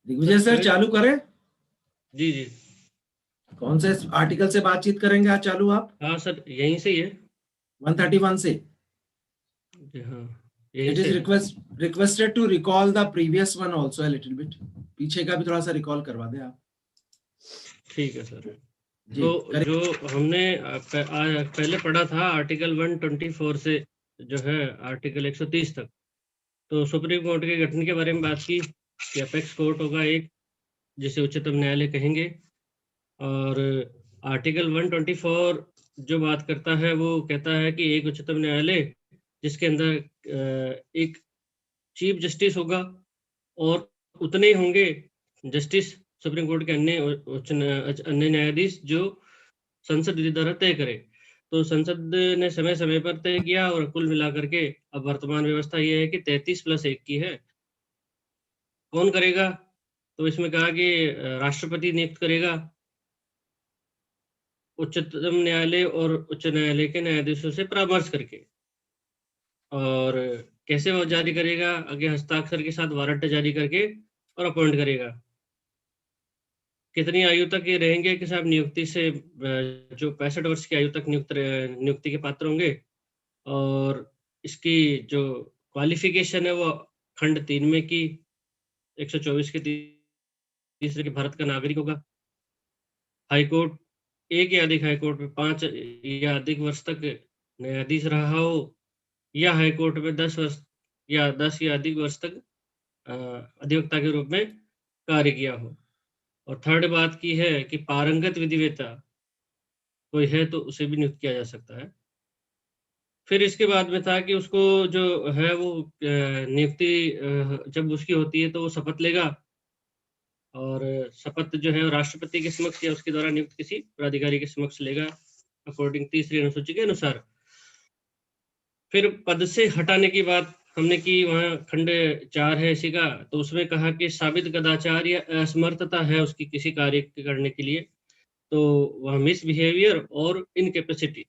Digvijay sir चालू करें? जी जी। कौन से आर्टिकल से बातचीत करेंगे आज चालू आप? हाँ सर, यहीं से ही है। 131 से। जी हाँ, यहीं इट से इज है। Requested to recall the previous one also a little bit. पीछे का भी थोड़ा सा रिकॉल करवा दें आप। ठीक है सर। जी तो जो हमने पहले पढ़ा था आर्टिकल 124 से जो है आर्टिकल 130 तक, तो सुप्रीम कोर्ट के गठन के बारे में बात की कि अपेक्स कोर्ट होगा एक, जिसे उच्चतम न्यायालय कहेंगे। और आर्टिकल 124 जो बात करता है वो कहता है कि एक उच्चतम न्यायालय जिसके अंदर एक चीफ जस्टिस होगा और उतने ही होंगे जस्टिस सुप्रीम कोर्ट के अन्य न्यायाधीश जो संसद विधि द्वारा तय करे। तो संसद ने समय समय पर तय किया और कुल मिलाकर के अब वर्तमान व्यवस्था ये है कि 33+1 की है। कौन करेगा? तो इसमें कहा कि राष्ट्रपति नियुक्त करेगा उच्चतम न्यायालय और उच्च न्यायालय के न्यायाधीशों से परामर्श करके। और कैसे वो जारी करेगा? आगे हस्ताक्षर के साथ वारंट जारी करके और अपॉइंट करेगा। कितनी आयु तक ये रहेंगे कि साहब नियुक्ति से जो 65 वर्ष की आयु तक नियुक्ति के पात्र होंगे। और इसकी जो क्वालिफिकेशन है वो खंड 3 में की 124 के तीसरे के भारत का नागरिक होगा। हाईकोर्ट, एक या अधिक हाईकोर्ट में 5 या अधिक वर्ष तक न्यायाधीश रहा हो, या हाईकोर्ट में 10 वर्ष या 10 या अधिक वर्ष तक अधिवक्ता के रूप में कार्य किया हो। और थर्ड बात की है कि पारंगत विधिवेत्ता कोई है तो उसे भी नियुक्त किया जा सकता है। फिर इसके बाद में था कि उसको जो है वो नियुक्ति जब उसकी होती है तो वो शपथ लेगा, और शपथ जो है वो राष्ट्रपति के समक्ष या उसके द्वारा नियुक्त किसी प्राधिकारी के समक्ष लेगा अकॉर्डिंग तीसरी अनुसूची के अनुसार। फिर पद से हटाने की बात हमने की, वहाँ खंड 4 है इसी का। तो उसमें कहा कि साबित कदाचार या असमर्थता है उसकी किसी कार्य करने के लिए, तो वह मिसबिहेवियर और इनकेपेसिटी।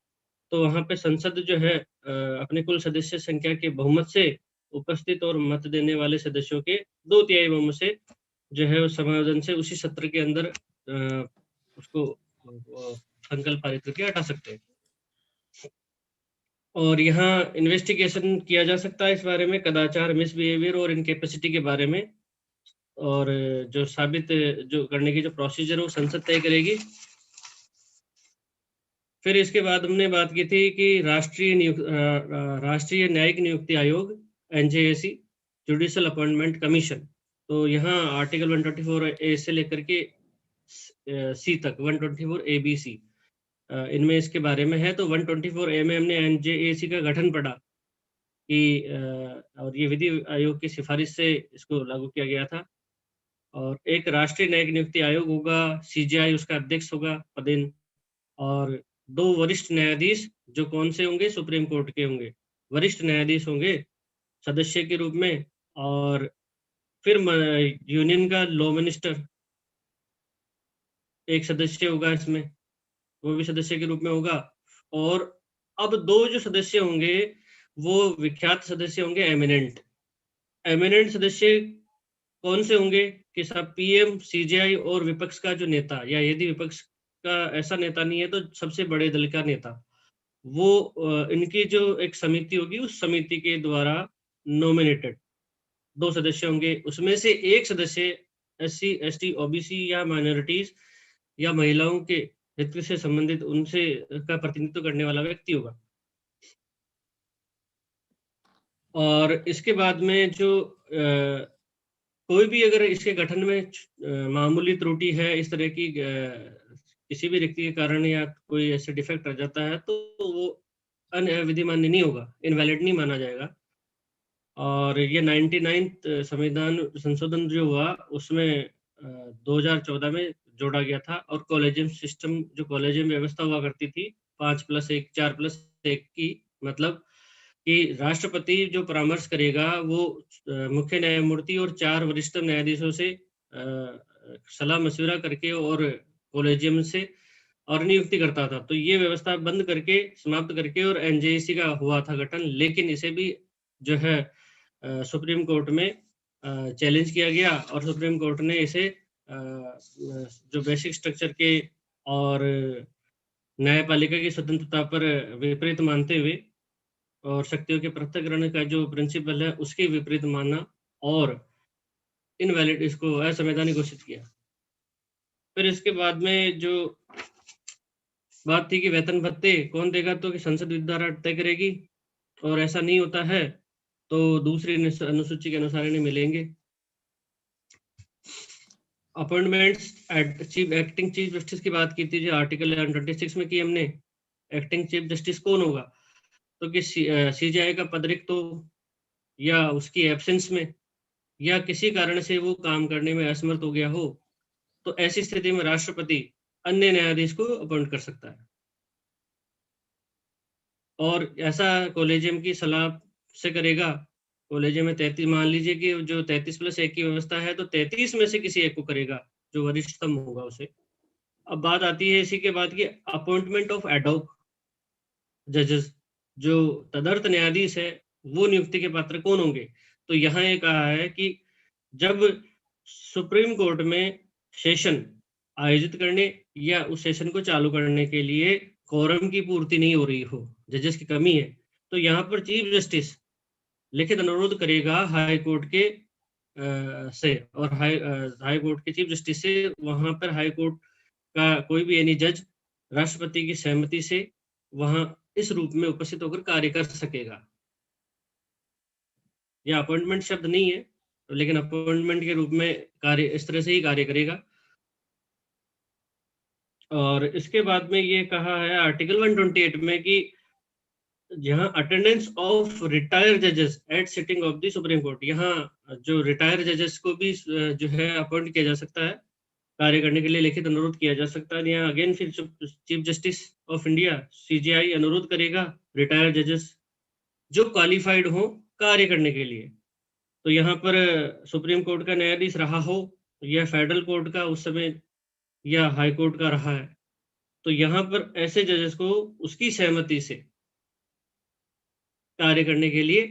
तो वहाँ पे संसद जो है अपने कुल सदस्य संख्या के बहुमत से उपस्थित और मत देने वाले सदस्यों के 2/3 बहुमत से जो है उस समायोजन से उसी सत्र के अंदर उसको संकल्प पारित करके हटा सकते हैं। और यहाँ इन्वेस्टिगेशन किया जा सकता है इस बारे में, कदाचार, मिसबिहेवियर और इनकेपेसिटी के बारे में। और जो साबित जो करने की जो प्रोसीजर वो संसद तय करेगी। फिर इसके बाद हमने बात की थी कि राष्ट्रीय न्यायिक नियुक्ति आयोग NJAC, जुडिशियल अपॉइंटमेंट कमीशन। तो यहाँ आर्टिकल 124A से लेकर के C तक 124ABC इनमें इसके बारे में है। तो 124A में हमने NJAC का गठन पढ़ा कि और ये विधि आयोग की सिफारिश से इसको लागू किया गया था। और एक राष्ट्रीय न्यायिक नियुक्ति आयोग होगा, CJI उसका अध्यक्ष होगा पदेन। और 2 वरिष्ठ न्यायाधीश जो कौन से होंगे? सुप्रीम कोर्ट के होंगे, वरिष्ठ न्यायाधीश होंगे सदस्य के रूप में। और फिर यूनियन का लॉ मिनिस्टर एक सदस्य होगा इसमें, वो भी सदस्य के रूप में होगा। और अब 2 जो सदस्य होंगे वो विख्यात सदस्य होंगे, एमिनेंट। एमिनेंट सदस्य कौन से होंगे कि साहब PM, CJI और विपक्ष का जो नेता, या यदि विपक्ष का ऐसा नेता नहीं है तो सबसे बड़े दल का नेता, वो इनकी जो एक समिति होगी उस समिति के द्वारा नॉमिनेटेड 2 सदस्य होंगे। उसमें से एक सदस्य SC, ST, OBC या माइनॉरिटीज या महिलाओं के हित से संबंधित उनसे का प्रतिनिधित्व करने वाला व्यक्ति होगा। और इसके बाद में जो कोई भी अगर इसके गठन में मामूली त्रुटि है इस तरह की किसी भी व्यक्ति के कारण या कोई ऐसे डिफेक्ट रह जाता है तो वो अविधिमान्य नहीं होगा, इनवैलिड नहीं माना जाएगा। और ये 99 संविधान संशोधन जो हुआ उसमें 2014 में जोड़ा गया था। और कॉलेजियम सिस्टम, जो कॉलेजियम व्यवस्था हुआ करती थी 5+1, 4+1 की, मतलब कि राष्ट्रपति जो परामर्श करेगा वो मुख्य न्यायमूर्ति और 4 वरिष्ठ न्यायाधीशों से सलाह मशविरा करके और कॉलेजियम से और नियुक्ति करता था। तो ये व्यवस्था बंद करके, समाप्त करके, और NJAC का हुआ था गठन। लेकिन इसे भी जो है सुप्रीम कोर्ट में चैलेंज किया गया और सुप्रीम कोर्ट ने इसे जो बेसिक स्ट्रक्चर के और न्यायपालिका की स्वतंत्रता पर विपरीत मानते हुए और शक्तियों के पृथक्करण का जो प्रिंसिपल है उसके विपरीत माना और इनवैलिड, इसको असंवैधानिक घोषित किया। फिर इसके बाद में जो बात थी कि वेतन भत्ते कौन देगा, तो कि संसद द्वारा तय करेगी, और ऐसा नहीं होता है तो दूसरी अनुसूची के अनुसार इन्हें मिलेंगे। अपॉइंटमेंट्स एक्टिंग चीफ जस्टिस की बात की थी जो आर्टिकल 126 में की हमने। एक्टिंग चीफ जस्टिस कौन होगा, तो कि सीजेआई का पद रिक्त हो या उसकी एब्सेंस में या किसी कारण से वो काम करने में असमर्थ हो गया हो, तो ऐसी स्थिति में राष्ट्रपति अन्य न्यायाधीश को अपॉइंट कर सकता है। और ऐसा कॉलेजियम की सलाह से करेगा। कॉलेजियम में 33, मान लीजिए कि जो 33+1 की व्यवस्था है तो 33 में से किसी एक को करेगा, जो वरिष्ठतम होगा उसे। अब बात आती है इसी के बाद की अपॉइंटमेंट ऑफ एडहॉक जजेस, जो तदर्थ न्यायाधीश है वो नियुक्ति के पात्र कौन होंगे। तो यहाँ ये कहा है कि जब सुप्रीम कोर्ट में सेशन आयोजित करने या उस सेशन को चालू करने के लिए कोरम की पूर्ति नहीं हो रही हो, जजेस की कमी है, तो यहाँ पर चीफ जस्टिस लिखित अनुरोध करेगा हाई कोर्ट के से, और हाई कोर्ट के चीफ जस्टिस से। वहां पर हाई कोर्ट का कोई भी एनी जज राष्ट्रपति की सहमति से वहां इस रूप में उपस्थित होकर कार्य कर सकेगा। यह अपॉइंटमेंट शब्द नहीं है, लेकिन अपॉइंटमेंट के रूप में कार्य इस तरह से ही कार्य करेगा। और इसके बाद में ये कहा है आर्टिकल 128 में कि जहाँ अटेंडेंस ऑफ रिटायर्ड जजेस at sitting of the Supreme Court, यहाँ जो रिटायर्ड जजेस को भी जो है अपॉइंट किया जा सकता है, कार्य करने के लिए लिखित अनुरोध किया जा सकता है। यहाँ अगेन फिर chief justice of India CJI अनुरोध करेगा रिटायर्ड जजेस जो क्वालिफाइड हो कार्य करने के लिए। तो यहाँ पर सुप्रीम कोर्ट का न्यायाधीश रहा हो या फेडरल कोर्ट का उस समय या हाई कोर्ट का रहा है, तो यहाँ पर ऐसे जजेस को उसकी सहमति से कार्य करने के लिए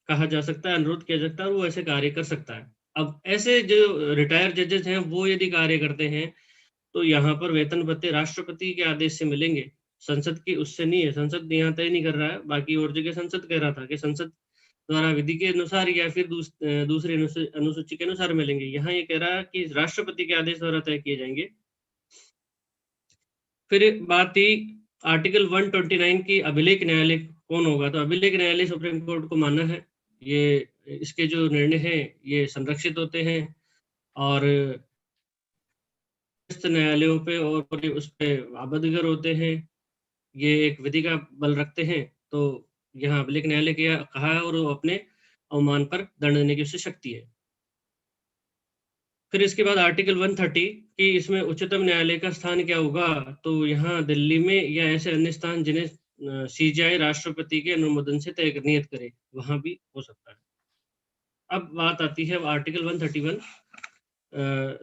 कहा जा सकता है, अनुरोध किया जा सकता है, और वो ऐसे कार्य कर सकता है। अब ऐसे जो रिटायर्ड जजेस हैं वो यदि कार्य करते हैं तो यहाँ पर वेतन भत्ते राष्ट्रपति के आदेश से मिलेंगे, संसद की उससे नहीं है। संसद यहाँ तय नहीं कर रहा है, बाकी और जगह संसद कह रहा था कि संसद द्वारा विधि के अनुसार या फिर दूसरी अनुसूची के अनुसार मिलेंगे। यहाँ ये कह रहा है कि राष्ट्रपति के आदेश द्वारा तय किए जाएंगे। फिर बात थी आर्टिकल 129 की अभिलेख न्यायालय कौन होगा, तो अभिलेख न्यायालय सुप्रीम कोर्ट को मानना है। ये इसके जो निर्णय हैं ये संरक्षित होते हैं और न्यायालयों पे और उस पे आबद्धगर होते हैं, ये एक विधि का बल रखते हैं। तो यहाँ अभिलेख न्यायालय क्या कहा है और वो अपने अवमान पर दंड देने की उससे शक्ति है। फिर इसके बाद आर्टिकल 130 कि इसमें उच्चतम न्यायालय का स्थान क्या होगा, तो यहाँ दिल्ली में या ऐसे अन्य स्थान जिन्हें सीजेआई राष्ट्रपति के अनुमोदन से तय नियत करे, वहां भी हो सकता है। अब बात आती है आर्टिकल 131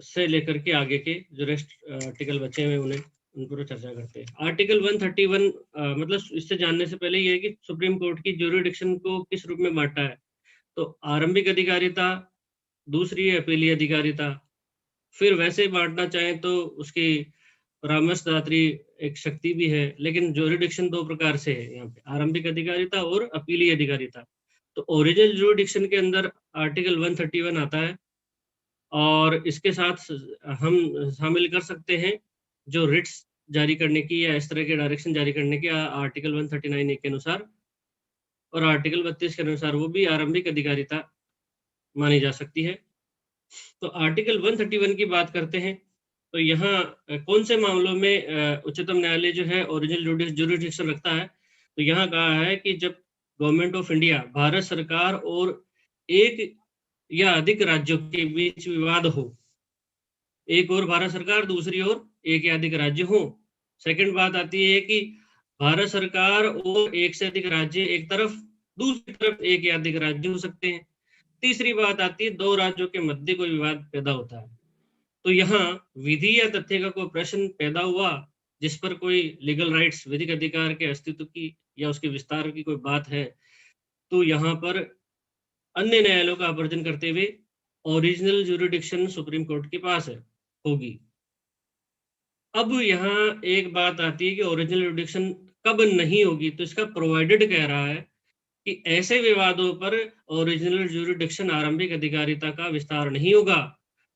से लेकर के आगे के जो रेस्ट आर्टिकल बचे हुए उन्हें उन पर चर्चा करते हैं। आर्टिकल 131 मतलब इससे जानने से पहले ये है कि सुप्रीम कोर्ट की ज्यूरिडिक्शन को किस रूप में बांटा है। तो आरंभिक अधिकारिता, दूसरी है अपीलीय अधिकारिता। फिर वैसे बांटना चाहें तो उसकी परामर्शदात्री एक शक्ति भी है, लेकिन ज्यूरिडिक्शन दो प्रकार से है यहाँ पे, आरंभिक अधिकारिता और अपीलीय अधिकारिता। तो ओरिजिनल ज्यूरिडिक्शन के अंदर आर्टिकल 131 आता है और इसके साथ हम शामिल कर सकते हैं जो रिट्स जारी करने की या इस तरह के डायरेक्शन जारी करने की आर्टिकल 139 के अनुसार, और आर्टिकल 32 के अनुसार वो भी आरंभिक अधिकारिता मानी जा सकती है। तो आर्टिकल 131 की बात करते हैं तो यहाँ कौन से मामलों में उच्चतम न्यायालय जो है ओरिजिनल ज्यूरिडिक्शन रखता है। तो यहाँ कहा है कि जब गवर्नमेंट ऑफ इंडिया, भारत सरकार और एक या अधिक राज्यों के बीच विवाद हो, एक और भारत सरकार दूसरी ओर एक या अधिक राज्य हो। सेकंड बात आती है कि भारत सरकार और एक से अधिक राज्य एक तरफ, दूसरी तरफ एक या अधिक राज्य हो सकते हैं। तीसरी बात आती है दो राज्यों के मध्य कोई विवाद पैदा होता है। तो यहाँ विधि या तथ्य का कोई प्रश्न पैदा हुआ जिस पर कोई लीगल राइट्स, विधिक अधिकार के अस्तित्व की या उसके विस्तार की कोई बात है, तो यहाँ पर अन्य न्यायालयों का आवर्जन करते हुए ओरिजिनल ज्यूरिडिक्शन सुप्रीम कोर्ट के पास है, होगी। अब यहाँ एक बात आती है कि ओरिजिनल ज्यूरिडिक्शन कब नहीं होगी, तो इसका प्रोवाइडेड कह रहा है कि ऐसे विवादों पर ओरिजिनल ज्यूरिडिक्शन आरंभिक अधिकारिता का विस्तार नहीं होगा,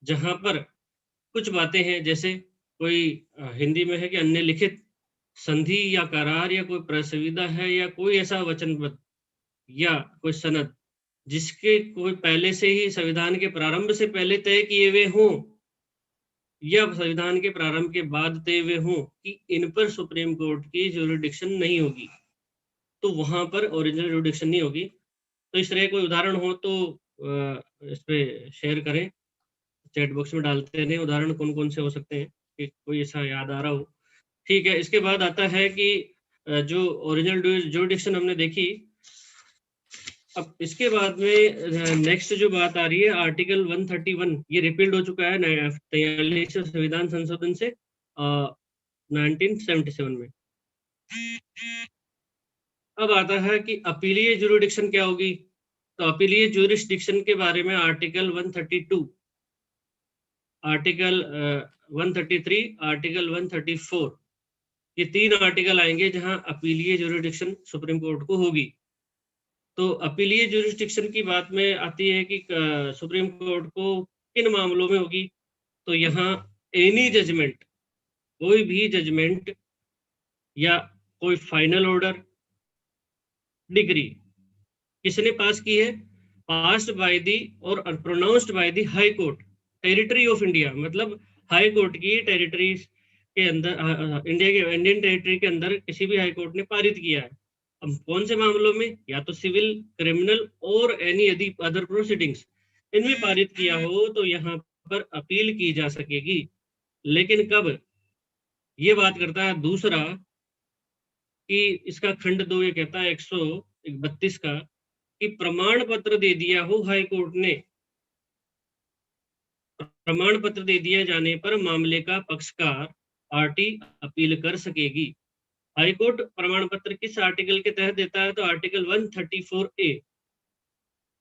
जहां पर कुछ बातें हैं, जैसे कोई हिंदी में है कि अन्य लिखित संधि या करार या कोई प्रसविदा है या कोई ऐसा वचनबद्ध या कोई सनद जिसके कोई पहले से ही संविधान के प्रारंभ से पहले तय किए हुए हों या संविधान के प्रारंभ के बाद तय हुए हों कि इन पर सुप्रीम कोर्ट की ज्यूरिडिक्शन नहीं होगी, तो वहां पर ओरिजिनल ज्यूरिडिक्शन नहीं होगी। तो इस तरह कोई उदाहरण हो तो इस पे शेयर करें, चैट बॉक्स में डालते रहें, उदाहरण कौन कौन से हो सकते हैं कि कोई ऐसा याद आ रहा हो। ठीक है, इसके बाद आता है कि जो ओरिजिनल ज्यूरिडिक्शन हमने देखी, अब इसके बाद में नेक्स्ट जो बात आ रही है आर्टिकल 131, ये रिपील्ड हो चुका है 43 संविधान संशोधन से 1977 में। अब आता है कि अपीलीय ज्यूरिडिक्शन क्या होगी। तो अपीलीय ज्यूरिडिक्शन के बारे में आर्टिकल 132, आर्टिकल 133, आर्टिकल 134, ये 3 आर्टिकल आएंगे जहां अपीलीय ज्यूरिडिक्शन सुप्रीम कोर्ट को होगी। तो अपीलीय ज्यूरिडिक्शन की बात में आती है कि सुप्रीम कोर्ट को किन मामलों में होगी। तो यहाँ एनी जजमेंट, कोई भी जजमेंट या कोई फाइनल ऑर्डर, डिग्री किसने पास की है, पास्ड बाय दी और pronounced by the high court territory of India, मतलब हाई कोर्ट की टेरिटरी के अंदर, इंडिया के इंडियन टेरिटरी के अंदर किसी भी हाई कोर्ट ने पारित किया है। अब कौन से मामलों में, या तो सिविल, क्रिमिनल और एनी अदर प्रोसीडिंग्स, इनमें पारित किया हो तो यहाँ पर अपील की जा सकेगी। लेकिन कब, ये बात करता है दूसरा कि इसका खंड 2 ये कहता है 132 का कि प्रमाण पत्र दे दिया हो हाई कोर्ट ने, प्रमाण पत्र दे दिए जाने पर मामले का पक्षकार पार्टी अपील कर सकेगी। हाईकोर्ट प्रमाण पत्र किस आर्टिकल के तहत देता है, तो आर्टिकल 134A,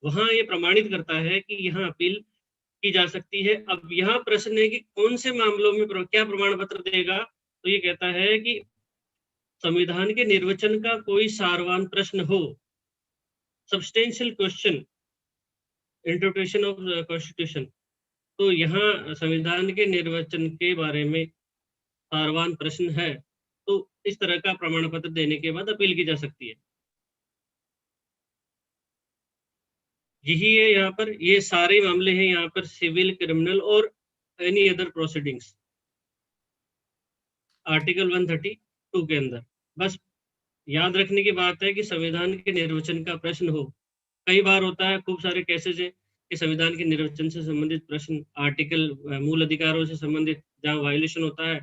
वहां ये प्रमाणित करता है कि यहाँ अपील की जा सकती है। अब यहाँ प्रश्न है कि कौन से मामलों में क्या प्रमाण पत्र देगा। तो ये कहता है कि संविधान के निर्वचन का कोई सारवान प्रश्न हो, substantial question, interpretation of constitution, तो यहाँ संविधान के निर्वचन के बारे में सारवान प्रश्न है, तो इस तरह का प्रमाण पत्र देने के बाद अपील की जा सकती है। यही है यहाँ पर, ये सारे मामले हैं यहाँ पर, सिविल, क्रिमिनल और एनी अदर प्रोसीडिंग्स, आर्टिकल 132 के अंदर। बस याद रखने की बात है कि संविधान के निर्वचन का प्रश्न हो, कई बार होता है, खूब सारे केसेस है कि संविधान के निर्वचन से संबंधित प्रश्न, आर्टिकल मूल अधिकारों से संबंधित जहाँ वायलेशन होता है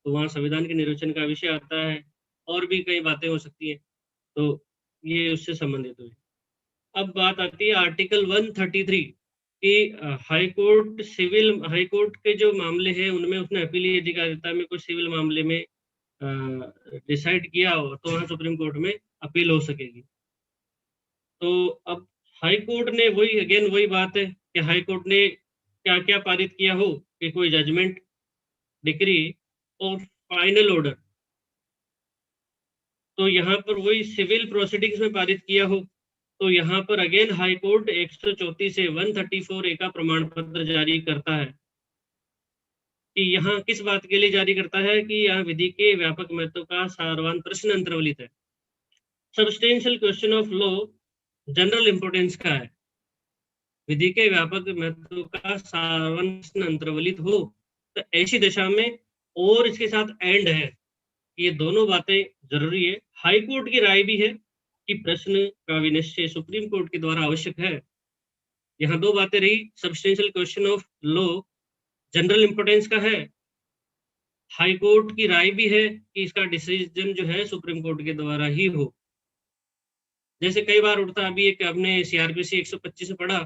तो वहाँ संविधान के निर्वचन का विषय आता है, और भी कई बातें हो सकती है, तो ये उससे संबंधित हुई। अब बात आती है आर्टिकल 133 कि High Court, civil, High Court के जो मामले हैं उनमें उसने अपीलीय अधिकारिता में कुछ सिविल मामले में डिसाइड किया हो तो वहाँ सुप्रीम कोर्ट में अपील हो सकेगी। तो अब हाई कोर्ट ने वही, अगेन वही बात है कि हाई कोर्ट ने क्या क्या पारित किया हो, कि कोई जजमेंट, डिक्री और फाइनल ऑर्डर, तो यहाँ पर वही सिविल प्रोसीडिंग्स में पारित किया हो, तो यहाँ पर अगेन हाई कोर्ट 134 से 134A का प्रमाण पत्र जारी करता है। कि यहाँ किस बात के लिए जारी करता है, कि यहाँ विधि के व्यापक महत्व का सारवान प्रश्न अंतर्वलित है, substantial question of law general importance का है, विधि के व्यापक महत्व का सारवान प्रश्न अंतर्वलित हो, तो ऐसी दशा में, और इसके साथ एंड है, ये दोनों बातें जरूरी है। हाई कोर्ट की राय भी है कि प्रश्न का विनिश्चय सुप्रीम कोर्ट के द्वारा आवश्यक है। यहाँ दो बातें रही, substantial question of law general importance का है, हाई कोर्ट की राय भी है कि इसका डिसीजन जो है सुप्रीम कोर्ट के द्वारा ही हो। जैसे कई बार उठता, अभी एक हमने सीआरपीसी 125 पढ़ा,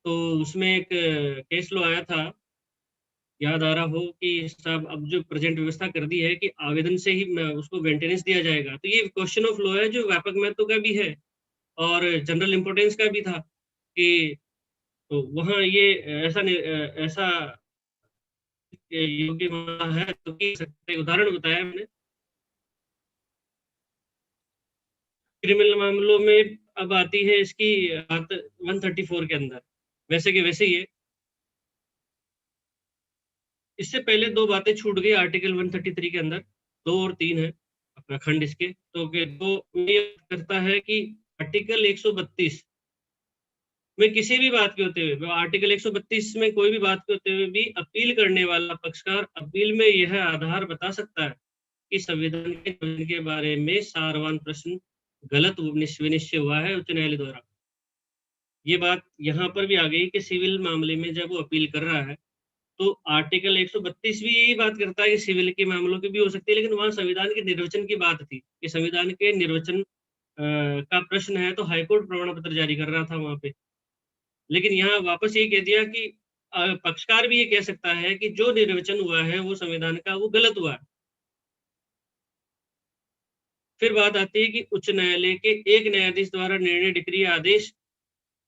तो उसमें एक केस लो आया था, याद आ रहा हो कि साहब अब जो प्रेजेंट व्यवस्था कर दी है कि आवेदन से ही उसको मेंटेनेंस दिया जाएगा, तो ये क्वेश्चन ऑफ लॉ है जो व्यापक महत्व का भी है और जनरल इंपोर्टेंस का भी था, कि तो वहाँ ये ऐसा योग्य मामला है तो की सकते, उदाहरण बताया मैंने। क्रिमिनल मामलों में अब आती है इसकी बात 134 के अंदर, वैसे के वैसे ही है। इससे पहले दो बातें छूट गई आर्टिकल 133 के अंदर, 2 और 3 है अपना खंड इसके, तो के दो ये करता है कि आर्टिकल 132 में किसी भी बात के होते हुए, आर्टिकल 132 में कोई भी बात के होते हुए भी अपील करने वाला पक्षकार अपील में यह आधार बता सकता है कि संविधान के नियमन के बारे में सारवान प्रश्न गलत विनिश्चय हुआ है उच्च न्यायालय द्वारा। ये बात यहाँ पर भी आ गई कि सिविल मामले में जब वो अपील कर रहा है तो आर्टिकल 132 भी यही बात करता है कि सिविल के मामलों की भी हो सकती है, लेकिन वहां संविधान के निर्वचन की बात थी कि संविधान के निर्वचन का प्रश्न है, तो हाईकोर्ट प्रमाण पत्र जारी कर रहा था वहां पे। लेकिन यहाँ वापस ये कह दिया कि पक्षकार भी ये कह सकता है कि जो निर्वचन हुआ है वो संविधान का वो गलत हुआ है। फिर बात आती है कि उच्च न्यायालय के एक न्यायाधीश द्वारा निर्णय, डिक्री या आदेश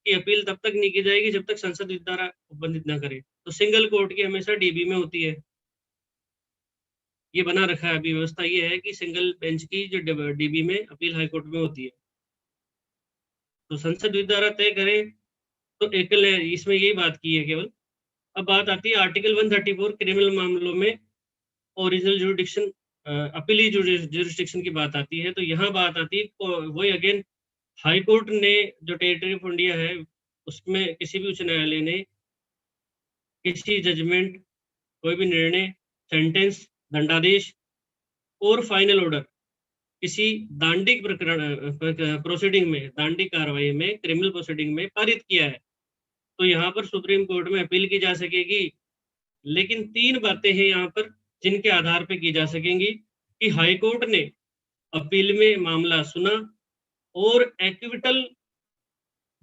की अपील तब तक नहीं की जाएगी जब तक संसद द्वारा उपबंधित न करे। तो सिंगल कोर्ट की हमेशा डीबी में होती है, ये बना रखा है अभी, व्यवस्था ये है कि सिंगल बेंच की जो डीबी में अपील हाईकोर्ट में होती है, तो संसद द्वारा तय करे तो एकल इसमें यही बात की है केवल। अब बात आती है आर्टिकल 134 क्रिमिनल मामलों में ओरिजिनल जुरिडिक्शन, अपीली जुरिडिक्शन की बात आती है। तो यहाँ बात आती है वही अगेन, हाई कोर्ट ने जो टेरिटरी ऑफ इंडिया है उसमें किसी भी उच्च न्यायालय ने किसी जजमेंट, कोई भी निर्णय, सेंटेंस, दंडादेश और फाइनल ऑर्डर किसी दांडिक प्रकरण प्रोसीडिंग में, दांडिक कार्रवाई में, क्रिमिनल प्रोसीडिंग में पारित किया है तो यहाँ पर सुप्रीम कोर्ट में अपील की जा सकेगी। लेकिन 3 बातें हैं यहाँ पर जिनके आधार पर की जा सकेंगी कि हाई कोर्ट ने अपील में मामला सुना और एक्विटल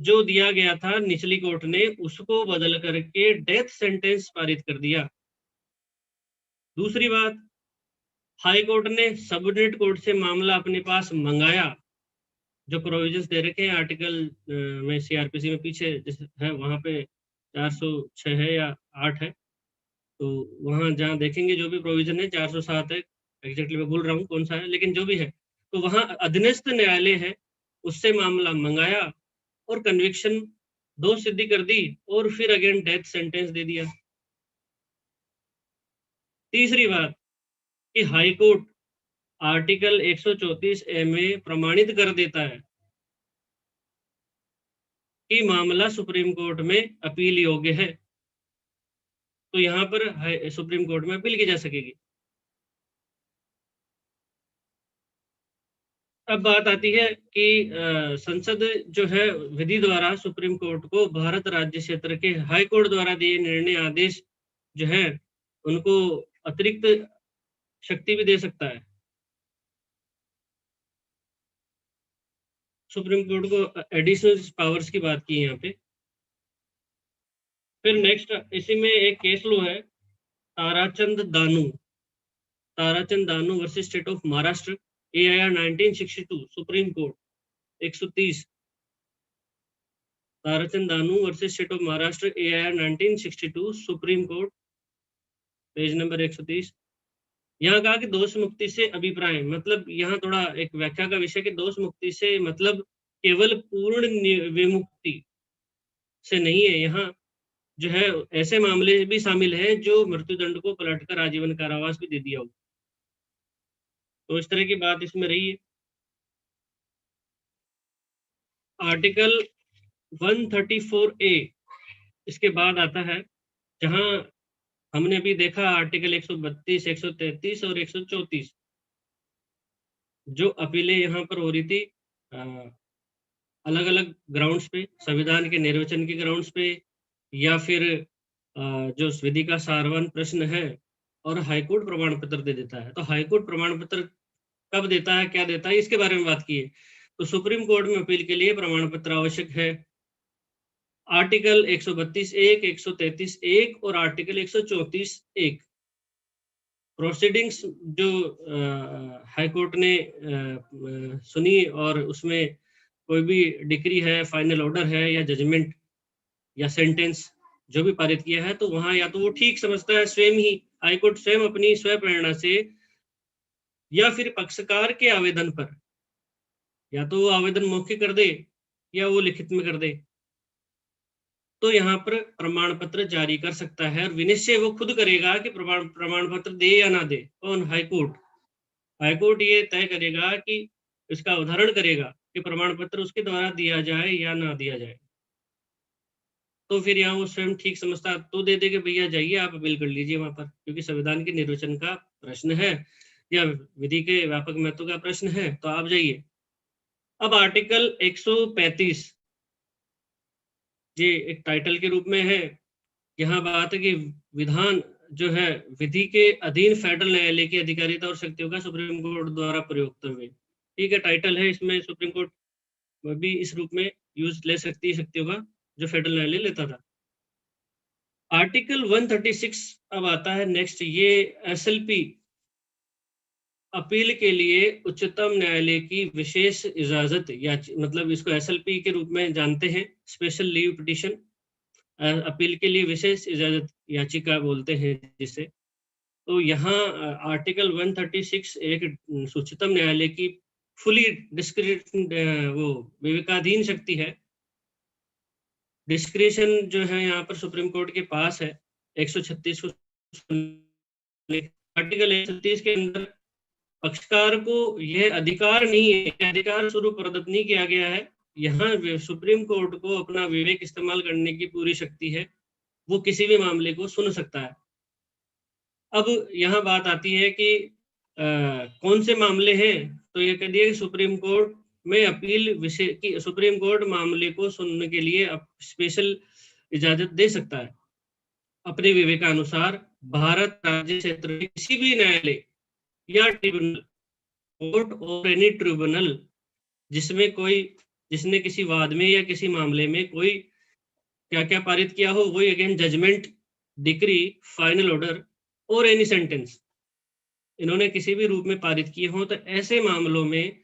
जो दिया गया था निचली कोर्ट ने उसको बदल करके डेथ सेंटेंस पारित कर दिया। दूसरी बात, हाई कोर्ट ने सबऑर्डिनेट कोर्ट से मामला अपने पास मंगाया, जो प्रोविजंस दे रखे हैं आर्टिकल में सीआरपीसी में पीछे है वहां पे 406 है या 8 है, तो वहां जहाँ देखेंगे जो भी प्रोविजन है 407 है, एग्जैक्टली मैं भूल रहा हूँ कौन सा है, लेकिन जो भी है तो वहां अधीनस्थ न्यायालय है उससे मामला मंगाया और कन्विक्शन दोष सिद्धि कर दी और फिर अगेन डेथ सेंटेंस दे दिया। तीसरी बात कि हाई कोर्ट आर्टिकल 134 ए में प्रमाणित कर देता है कि मामला सुप्रीम कोर्ट में अपील योग्य है, तो यहाँ पर सुप्रीम कोर्ट में अपील की जा सकेगी। अब बात आती है कि संसद जो है विधि द्वारा सुप्रीम कोर्ट को भारत राज्य क्षेत्र के हाई कोर्ट द्वारा दिए निर्णय, आदेश जो है उनको अतिरिक्त शक्ति भी दे सकता है। सुप्रीम कोर्ट को एडिशनल पावर्स की बात की यहाँ पे। फिर नेक्स्ट इसी में एक केस लो है Tarachand Danu versus state of Maharashtra, AIR 1962, supreme court 130। Tarachand Danu versus state of Maharashtra, AIR 1962, supreme court, page number 130। यहाँ कहा कि दोष मुक्ति से अभिप्राय, मतलब यहाँ थोड़ा एक व्याख्या का विषय कि दोष मुक्ति से मतलब केवल पूर्ण विमुक्ति से नहीं है, यहाँ जो है ऐसे मामले भी शामिल हैं जो मृत्युदंड को पलटकर आजीवन कारावास भी दे दिया हो, तो इस तरह की बात इसमें रही है। आर्टिकल 134A इसके बाद आता है, जहां हमने भी देखा आर्टिकल 132, 133 और 134 जो अपीलें यहाँ पर हो रही थी अलग अलग ग्राउंड्स पे, संविधान के निर्वचन के ग्राउंड्स पे, या फिर जो विधि का सारवान प्रश्न है, और हाईकोर्ट प्रमाण पत्र दे देता है। तो हाईकोर्ट प्रमाण पत्र कब देता है, क्या देता है, इसके बारे में बात की है। तो सुप्रीम कोर्ट में अपील के लिए प्रमाण पत्र आवश्यक है। आर्टिकल 132(1), 133(1) और आर्टिकल 134(1) प्रोसीडिंग्स जो हाईकोर्ट ने सुनी और उसमें कोई भी डिक्री है, फाइनल ऑर्डर है या जजमेंट, या सेंटेंस जो भी पारित किया है, तो वहां या तो वो ठीक समझता है स्वयं ही, हाईकोर्ट स्वयं अपनी स्व प्रेरणा से, या फिर पक्षकार के आवेदन पर, या तो वो आवेदन मौखिक कर दे या वो लिखित में कर दे, तो यहाँ पर प्रमाण पत्र जारी कर सकता है। और विनिश्चय वो खुद करेगा कि प्रमाण पत्र दे या ना दे। कौन? हाईकोर्ट। हाईकोर्ट ये तय करेगा कि इसका उदाहरण करेगा कि प्रमाण पत्र उसके द्वारा दिया जाए या ना दिया जाए। तो फिर यहाँ वो स्वयं ठीक समझता तो दे दे कि भैया जाइए आप अपील कर लीजिए वहां पर, क्योंकि संविधान के निर्वचन का प्रश्न है या विधि के व्यापक महत्व का प्रश्न है, तो आप जाइए। अब आर्टिकल 135 ये एक टाइटल के रूप में है। यहाँ बात है कि विधान जो है विधि के अधीन फेडरल न्यायालय की अधिकारिता और शक्तियों का सुप्रीम कोर्ट द्वारा प्रयोग करते हुए। ठीक है, टाइटल है, इसमें सुप्रीम कोर्ट भी इस रूप में यूज ले सकती है शक्तियों का जो फेडरल न्यायालय लेता था। आर्टिकल 136 अब आता है नेक्स्ट, ये एसएलपी अपील के लिए उच्चतम न्यायालय की विशेष इजाजत या मतलब इसको एसएलपी के रूप में जानते हैं, स्पेशल लीव पिटीशन, अपील के लिए विशेष इजाजत याचिका बोलते हैं जिसे। तो यहाँ आर्टिकल 136 एक उच्चतम न्यायालय की फुली डिस्क्रिशन वो विवेकाधीन शक्ति है। डिस्क्रिशन जो है यहाँ पर सुप्रीम कोर्ट के पास है 136 को। आर्टिकल 136 के अंदर पक्षकार को यह अधिकार नहीं है, अधिकार स्वरूप प्रदत्त नहीं किया गया है। यहाँ सुप्रीम कोर्ट को अपना विवेक इस्तेमाल करने की पूरी शक्ति है, वो किसी भी मामले को सुन सकता है। अब यहाँ बात आती है कि कौन से मामले हैं, तो ये कह दिया कि सुप्रीम कोर्ट में अपील विषय की सुप्रीम कोर्ट मामले को सुनने के लिए स्पेशल इजाजत दे सकता है अपने विवेकानुसार भारत राज्य क्षेत्र के किसी भी न्यायालय या ट्रिब्यूनल, कोर्ट और एनी ट्रिब्यूनल जिसने किसी वाद में या किसी मामले में कोई क्या क्या पारित किया हो, वही again judgment, decree, final order और एनी सेंटेंस इन्होंने किसी भी रूप में पारित किए हो, तो ऐसे मामलों में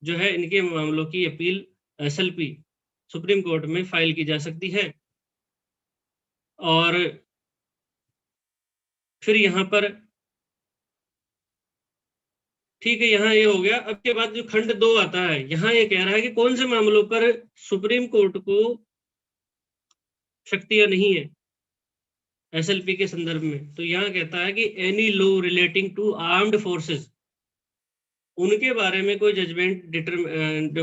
जो है इनके मामलों की अपील एसएलपी सुप्रीम कोर्ट में फाइल की जा सकती है। और फिर यहाँ पर ठीक है, यहाँ ये हो गया। अब के बाद जो खंड 2 आता है, यहाँ ये कह रहा है कि कौन से मामलों पर सुप्रीम कोर्ट को शक्तियां नहीं है एसएलपी के संदर्भ में। तो यहाँ कहता है कि any law relating to armed forces, उनके बारे में कोई जजमेंट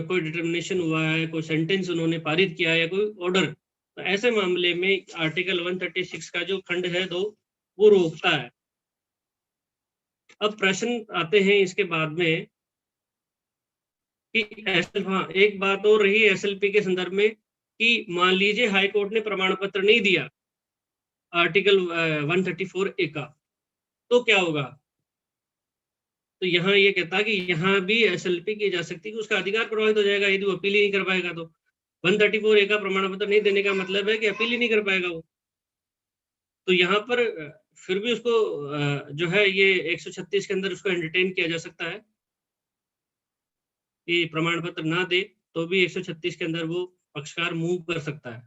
कोई डिटर्मिनेशन हुआ है, कोई सेंटेंस उन्होंने पारित किया है या कोई ऑर्डर, तो ऐसे मामले में आर्टिकल 136 का जो खंड है 2 वो रोकता है। अब प्रश्न आते हैं इसके बाद में कि हाँ, एक बात और रही एसएलपी के संदर्भ में कि मान लीजिए हाई कोर्ट ने प्रमाण पत्र नहीं दिया आर्टिकल 134 ए का, तो क्या होगा? तो यहाँ ये कहता है कि यहाँ भी एसएलपी की जा सकती है कि उसका अधिकार प्रभावित हो जाएगा यदि वो अपील ही नहीं कर पाएगा। तो 134 ए का प्रमाण पत्र नहीं देने का मतलब है कि अपील ही नहीं कर पाएगा वो। तो यहाँ पर फिर भी उसको जो है ये 136 के अंदर उसको एंटरटेन किया जा सकता है कि प्रमाण पत्र ना दे तो भी 136 के अंदर वो पक्षकार मूव कर सकता है।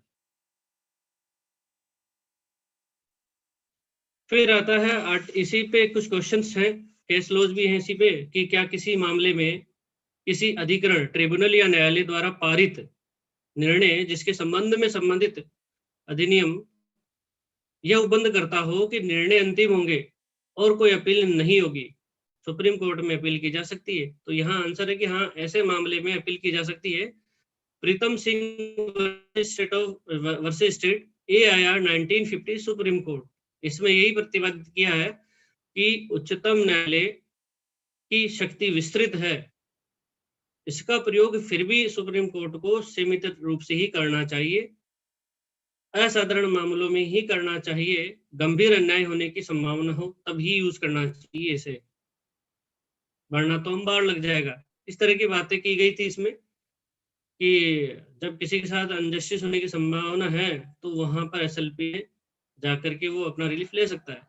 फिर आता है इसी पे कुछ क्वेश्चंस हैं, केस लॉज भी हैं इसी पे, कि क्या किसी मामले में किसी अधिकरण, ट्रिब्यूनल या न्यायालय द्वारा पारित निर्णय जिसके संबंध में संबंधित अधिनियम यह उपबंध करता हो कि निर्णय अंतिम होंगे और कोई अपील नहीं होगी, सुप्रीम कोर्ट में अपील की जा सकती है। तो यहाँ आंसर है कि हाँ, ऐसे मामले में अपील की जा सकती है। Pritam Singh versus state AIR 1950 supreme court, इसमें यही प्रतिपादित किया है कि उच्चतम न्यायालय की शक्ति विस्तृत है, इसका प्रयोग फिर भी सुप्रीम कोर्ट को सीमित रूप से ही करना चाहिए, असाधारण मामलों में ही करना चाहिए, गंभीर अन्याय होने की संभावना हो तब ही यूज करना चाहिए इसे, वरना तो अंबार लग जाएगा। इस तरह की बातें की गई थी इसमें कि जब किसी के साथ अनजस्टिस होने की संभावना है तो वहां पर एसएलपी जाकर के वो अपना रिलीफ ले सकता है।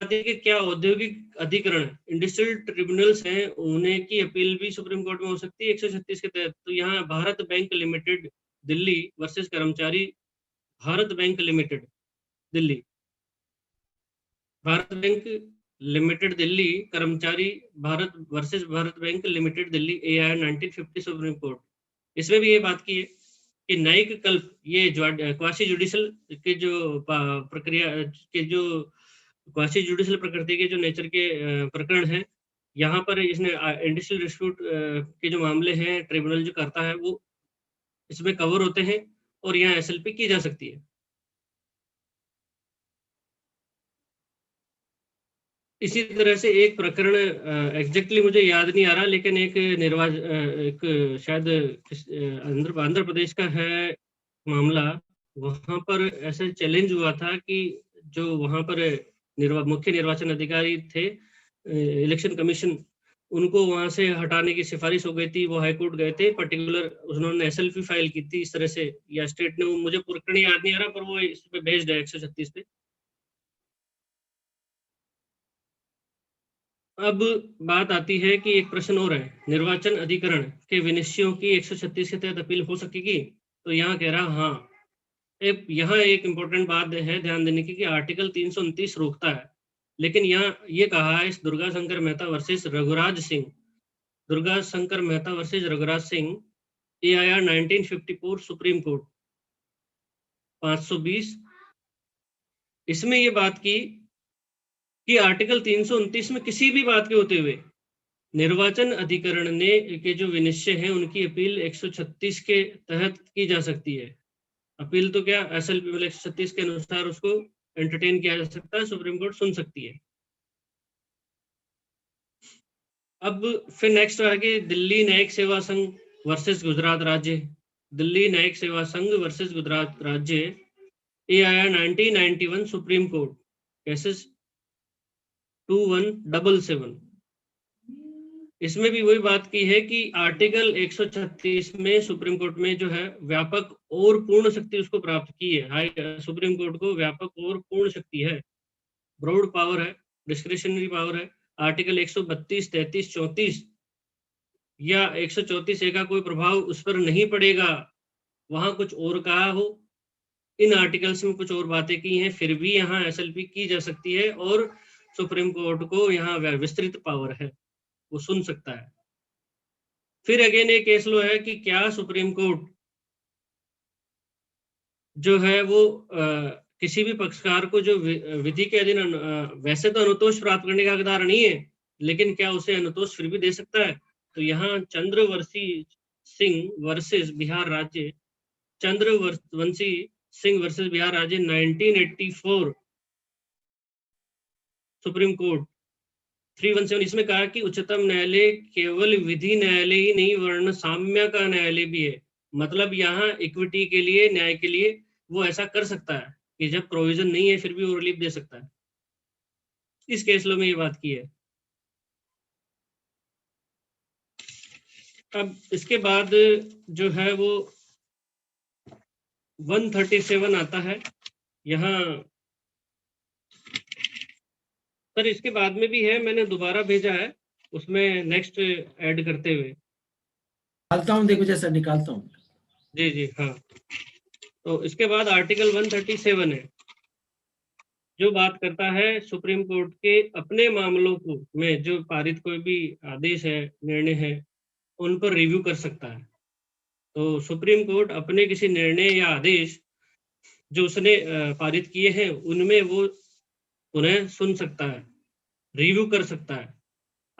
कि क्या औद्योगिक अधिकरण, इंडस्ट्रियल ट्रिब्यूनल्स हैं, उन्हें की अपील भी सुप्रीम कोर्ट में हो सकती है 136 के तहत। तो यहाँ Bharat bank limited Delhi versus कर्मचारी Bharat bank limited Delhi, Bharat bank limited Delhi, कर्मचारी Bharat versus Bharat bank limited Delhi, AIR 1950 supreme court. इसमें भी ये बात की है कि न्यायिक कल्प, ये क्वासी जुडिशियल के जो प्रक्रिया के जो क्वासी जुडिशियल प्रकृति के जो नेचर के प्रकरण हैं, यहाँ पर इसने इंडस्ट्रियल डिस्प्यूट के जो मामले हैं ट्रिब्यूनल जो करता है वो इसमें कवर होते हैं और यहाँ SLP की जा सकती है। इसी तरह से एक प्रकरण एग्जैक्टली मुझे याद नहीं आ रहा, लेकिन एक शायद आंध्र प्रदेश का है मामला। वहां पर ऐसा चैलेंज हुआ था कि जो वहां पर मुख्य निर्वाचन अधिकारी थे, इलेक्शन कमीशन, उनको वहां से हटाने की सिफारिश हो गई थी। वो हाईकोर्ट गए थे, पर्टिकुलर उन्होंने SLP फाइल की थी इस तरह से, या स्टेट ने, मुझे प्रकरण याद नहीं आ रहा, पर वो इस पे बेस्ड है 136 पे। अब बात आती है कि एक प्रश्न और है, निर्वाचन अधिकरण के विनिश्चयों की 136 के तहत अपील हो सकेगी? तो यहाँ कह रहा हाँ। यहाँ एक इम्पोर्टेंट बात है ध्यान देने की कि आर्टिकल 329 रोकता है, लेकिन यहाँ ये कहा है इस Durga Shankar Mehta versus Raghuraj Singh, Durga Shankar Mehta versus Raghuraj Singh, AIR 1954 supreme court 520। इसमें ये बात की कि आर्टिकल 329 में किसी भी बात के होते हुए निर्वाचन अधिकरण ने के जो विनिश्चय हैं उनकी अपील 136 के तहत की जा सकती है। अपील तो क्या, SLP 136 के अनुसार उसको एंटरटेन किया जा सकता है, सुप्रीम कोर्ट सुन सकती है। अब फिर नेक्स्ट आगे दिल्ली न्यायिक सेवा संघ वर्सेस गुजरात राज्य, दिल्ली न्यायिक सेवा संघ वर्सेस गुजरात राज्य, AIR 1991 सुप्रीम कोर्ट, केसेस 2177। इसमें भी वही बात की है कि आर्टिकल 136 में सुप्रीम कोर्ट में जो है व्यापक और पूर्ण शक्ति उसको प्राप्त की है। सुप्रीम कोर्ट को व्यापक और पूर्ण शक्ति है, ब्रॉड पावर है, डिस्क्रिशनरी पावर है। आर्टिकल 132, 33, 34 या 134A का कोई प्रभाव उस पर नहीं पड़ेगा। वहां कुछ और कहा हो, इन आर्टिकल्स में कुछ और बातें की हैं, फिर भी यहाँ SLP की जा सकती है और सुप्रीम कोर्ट को यहाँ विस्तृत पावर है, वो सुन सकता है। फिर अगेन एक केस लो है कि क्या सुप्रीम कोर्ट जो है वो किसी भी पक्षकार को जो विधि के अधीन वैसे तो अनुतोष प्राप्त करने का हकदार नहीं है, लेकिन क्या उसे अनुतोष फिर भी दे सकता है? तो यहाँ चंद्रवंशी सिंह वर्सेस बिहार राज्य, चंद्रवंशी सिंह वर्सेस बिहार राज्य 1984 सुप्रीम कोर्ट 317। इसमें कहा कि उच्चतम न्यायालय केवल विधि न्यायालय ही नहीं वर्ण साम्य का न्यायालय भी है। मतलब यहाँ इक्विटी के लिए, न्याय के लिए वो ऐसा कर सकता है कि जब प्रोविजन नहीं है फिर भी वो रिलीफ दे सकता है। इस केस लो में ये बात की है। अब इसके बाद जो है वो 137 आता है यहाँ सर, इसके बाद में भी है, मैंने दोबारा भेजा है, उसमें नेक्स्ट ऐड करते हुए निकालता हूँ, देखो जैसा निकालता हूँ। जी जी हाँ। तो इसके बाद आर्टिकल 137 है जो बात करता है सुप्रीम कोर्ट के अपने मामलों को में जो पारित कोई भी आदेश है, निर्णय है, उन पर रिव्यू कर सकता है। तो सुप्रीम कोर्ट अपने किसी निर्णय या आदेश जो उसने पारित किए हैं उनमें वो उन्हें सुन सकता है, रिव्यू कर सकता है।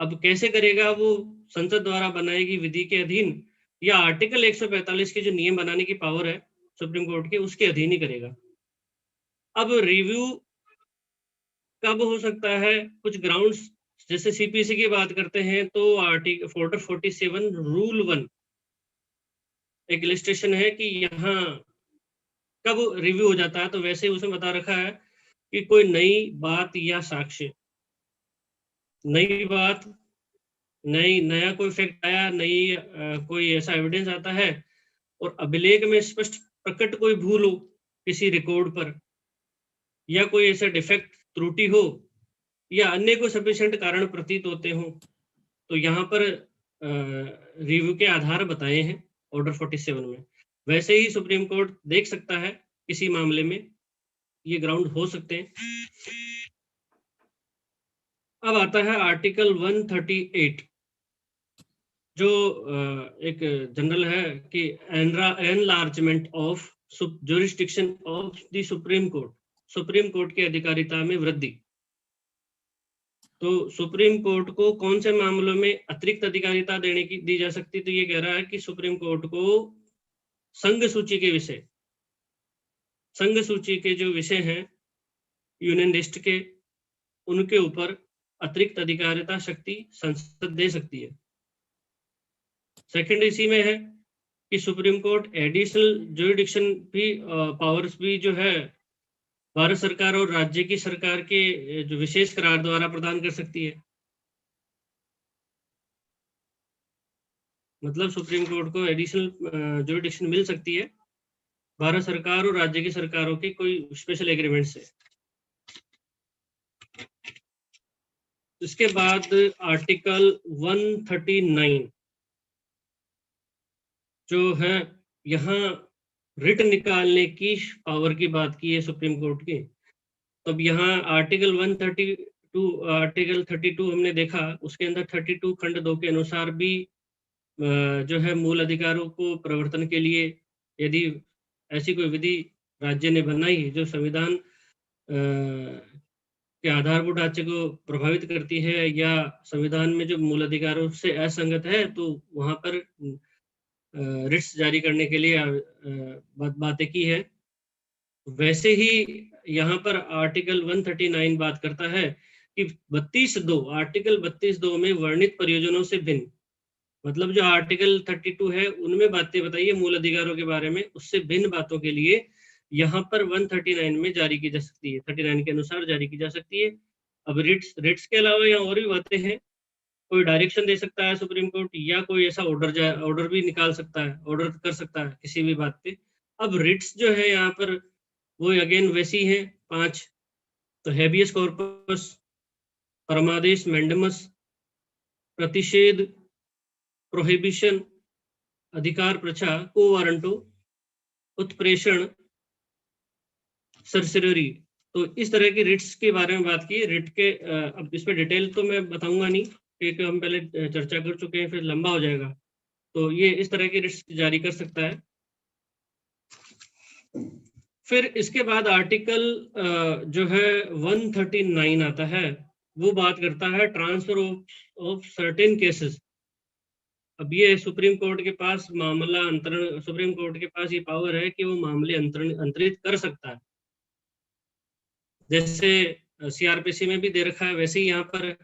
अब कैसे करेगा वो? संसद द्वारा बनाएगी विधि के अधीन या आर्टिकल 145 के जो नियम बनाने की पावर है सुप्रीम कोर्ट के, उसके अधीन ही करेगा। अब रिव्यू कब हो सकता है? कुछ ग्राउंड्स, जैसे CPC की बात करते हैं तो आर्टिकल 47 रूल 1 एक इलस्ट्रेशन है कि यहाँ कब रिव्यू हो जाता है। तो वैसे उसमें बता रखा है कि कोई नई बात या साक्ष्य, नई बात, नया कोई फैक्ट आया, नई कोई ऐसा एविडेंस आता है और अभिलेख में स्पष्ट प्रकट कोई भूल हो किसी रिकॉर्ड पर, या कोई ऐसा डिफेक्ट, त्रुटि हो, या अन्य कोई सफिशिएंट कारण प्रतीत होते हो, तो यहाँ पर रिव्यू के आधार बताए हैं ऑर्डर 47 में। वैसे ही सुप्रीम कोर्ट देख सकता है किसी मामले में, ये ग्राउंड हो सकते हैं। अब आता है आर्टिकल 138, जो एक जनरल है कि enlargement of jurisdiction of the Supreme court, supreme Court की अधिकारिता में वृद्धि। तो सुप्रीम कोर्ट को कौन से मामलों में अतिरिक्त अधिकारिता दी जा सकती, तो ये कह रहा है कि सुप्रीम कोर्ट को संघ सूची के विषय, संघ सूची के जो विषय हैं यूनियन लिस्ट के, उनके ऊपर अतिरिक्त अधिकारिता शक्ति संसद दे सकती है। सेकंड इसी में है कि सुप्रीम कोर्ट एडिशनल जुरिडिक्शन भी पावर्स भी जो है भारत सरकार और राज्य की सरकार के जो विशेष करार द्वारा प्रदान कर सकती है। मतलब सुप्रीम कोर्ट को एडिशनल जुरिडिक्शन मिल सकती है भारत सरकार और राज्य की सरकारों की कोई स्पेशल एग्रीमेंट से। इसके बाद आर्टिकल 139 जो है, यहाँ रिट निकालने की पावर की बात की है सुप्रीम कोर्ट की। तब यहाँ आर्टिकल 32 हमने देखा, उसके अंदर 32 खंड 2 के अनुसार भी जो है मूल अधिकारों को प्रवर्तन के लिए यदि ऐसी कोई विधि राज्य ने बनाई जो संविधान के आधारभूत ढांचे को प्रभावित करती है या संविधान में जो मूल अधिकारों से असंगत है, तो वहां पर रिट्स जारी करने के लिए बातें की है। वैसे ही यहाँ पर आर्टिकल 139 बात करता है कि 32(2) आर्टिकल 32(2) में वर्णित प्रयोजनों से भिन्न, मतलब जो आर्टिकल 32 है उनमें बातें बताइए मूल अधिकारों के बारे में, उससे भिन्न बातों के लिए यहाँ पर 139 में जारी की जा सकती है, 39 के अनुसार जारी की जा सकती है। अब रिट्स के अलावा यहाँ और भी बातें हैं, कोई डायरेक्शन दे सकता है सुप्रीम कोर्ट, या कोई ऐसा ऑर्डर भी निकाल सकता है, ऑर्डर कर सकता है किसी भी बात पे। अब रिट्स जो है यहाँ पर वो अगेन वैसी है 5, तो हैबियस कॉर्पस, परमादेश मैंडेमस, प्रतिषेध, प्रोहिबिशन, अधिकार प्रचा, को वारंटो, उत्प्रेषण, सरसरी। तो इस तरह की रिट्स के बारे में बात की। रिट के अब इस पे डिटेल तो मैं बताऊंगा नहीं क्योंकि हम पहले चर्चा कर चुके हैं, फिर लंबा हो जाएगा। तो ये इस तरह की रिट्स जारी कर सकता है। फिर इसके बाद आर्टिकल जो है 139 आता है, वो बात करता है ट्रांसफर ऑफ सर्टेन केसेस। अब ये सुप्रीम कोर्ट के पास मामला अंतरण, सुप्रीम कोर्ट के पास ये पावर है कि वो मामले अंतरित कर सकता है। जैसे सीआरपीसी में भी दे रखा है, वैसे ही यहाँ पर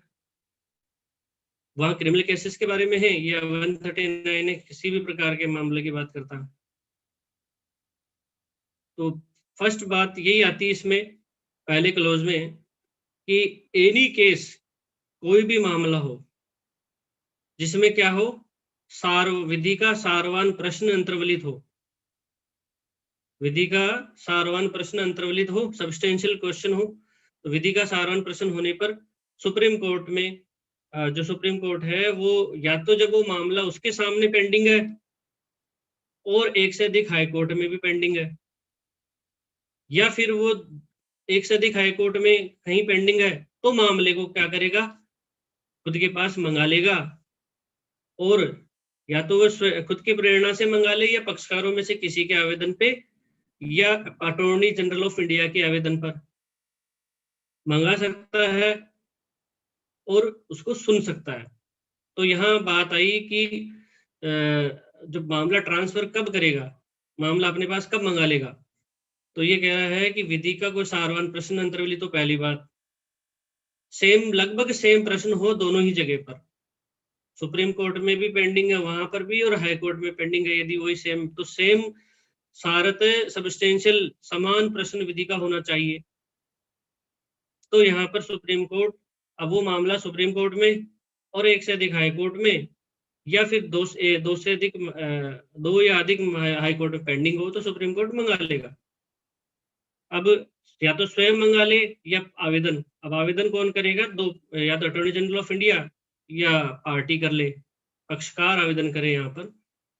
वहाँ क्रिमिनल केसेस के बारे में है, या 139 किसी भी प्रकार के मामले की बात करता है। तो फर्स्ट बात यही आती है इसमें पहले क्लोज में कि एनी केस, कोई भी मामला हो जिसमें क्या हो, विधि का सारवान प्रश्न अंतर्वलित हो, विधि का सारवान प्रश्न अंतर्वलित हो, सब्सटेंशियल क्वेश्चन हो। तो विधि का सारवान प्रश्न होने पर सुप्रीम कोर्ट में जो सुप्रीम कोर्ट है वो या तो जब वो मामला उसके सामने पेंडिंग है और एक से अधिक हाई कोर्ट में भी पेंडिंग है, या फिर वो एक से अधिक हाई कोर्ट में कहीं पेंडिंग है, तो मामले को क्या करेगा, खुद के पास मंगा लेगा, और या तो वो खुद की प्रेरणा से मंगा ले या पक्षकारों में से किसी के आवेदन पे या अटॉर्नी जनरल ऑफ इंडिया के आवेदन पर मंगा सकता है और उसको सुन सकता है। तो यहाँ बात आई कि जब मामला ट्रांसफर कब करेगा, मामला अपने पास कब मंगा लेगा, तो ये कह रहा है कि विधि का कोई सारवान प्रश्न अंतर्वलित, तो पहली बात सेम, लगभग सेम प्रश्न हो दोनों ही जगह पर, सुप्रीम कोर्ट में भी पेंडिंग है वहां पर भी और हाई कोर्ट में पेंडिंग है, यदि वही सेम, तो सेम सारत सब्सटेंशियल समान प्रश्न विधि का होना चाहिए। तो यहाँ पर सुप्रीम कोर्ट, अब वो मामला सुप्रीम कोर्ट में और एक से अधिक हाई कोर्ट में या फिर दो से अधिक, दो या अधिक हाई कोर्ट में पेंडिंग हो तो सुप्रीम कोर्ट मंगा लेगा। अब या तो स्वयं मंगा ले या आवेदन, अब आवेदन कौन करेगा, दो, या तो अटॉर्नी जनरल ऑफ इंडिया या पार्टी कर ले, पक्षकार आवेदन करे यहाँ पर,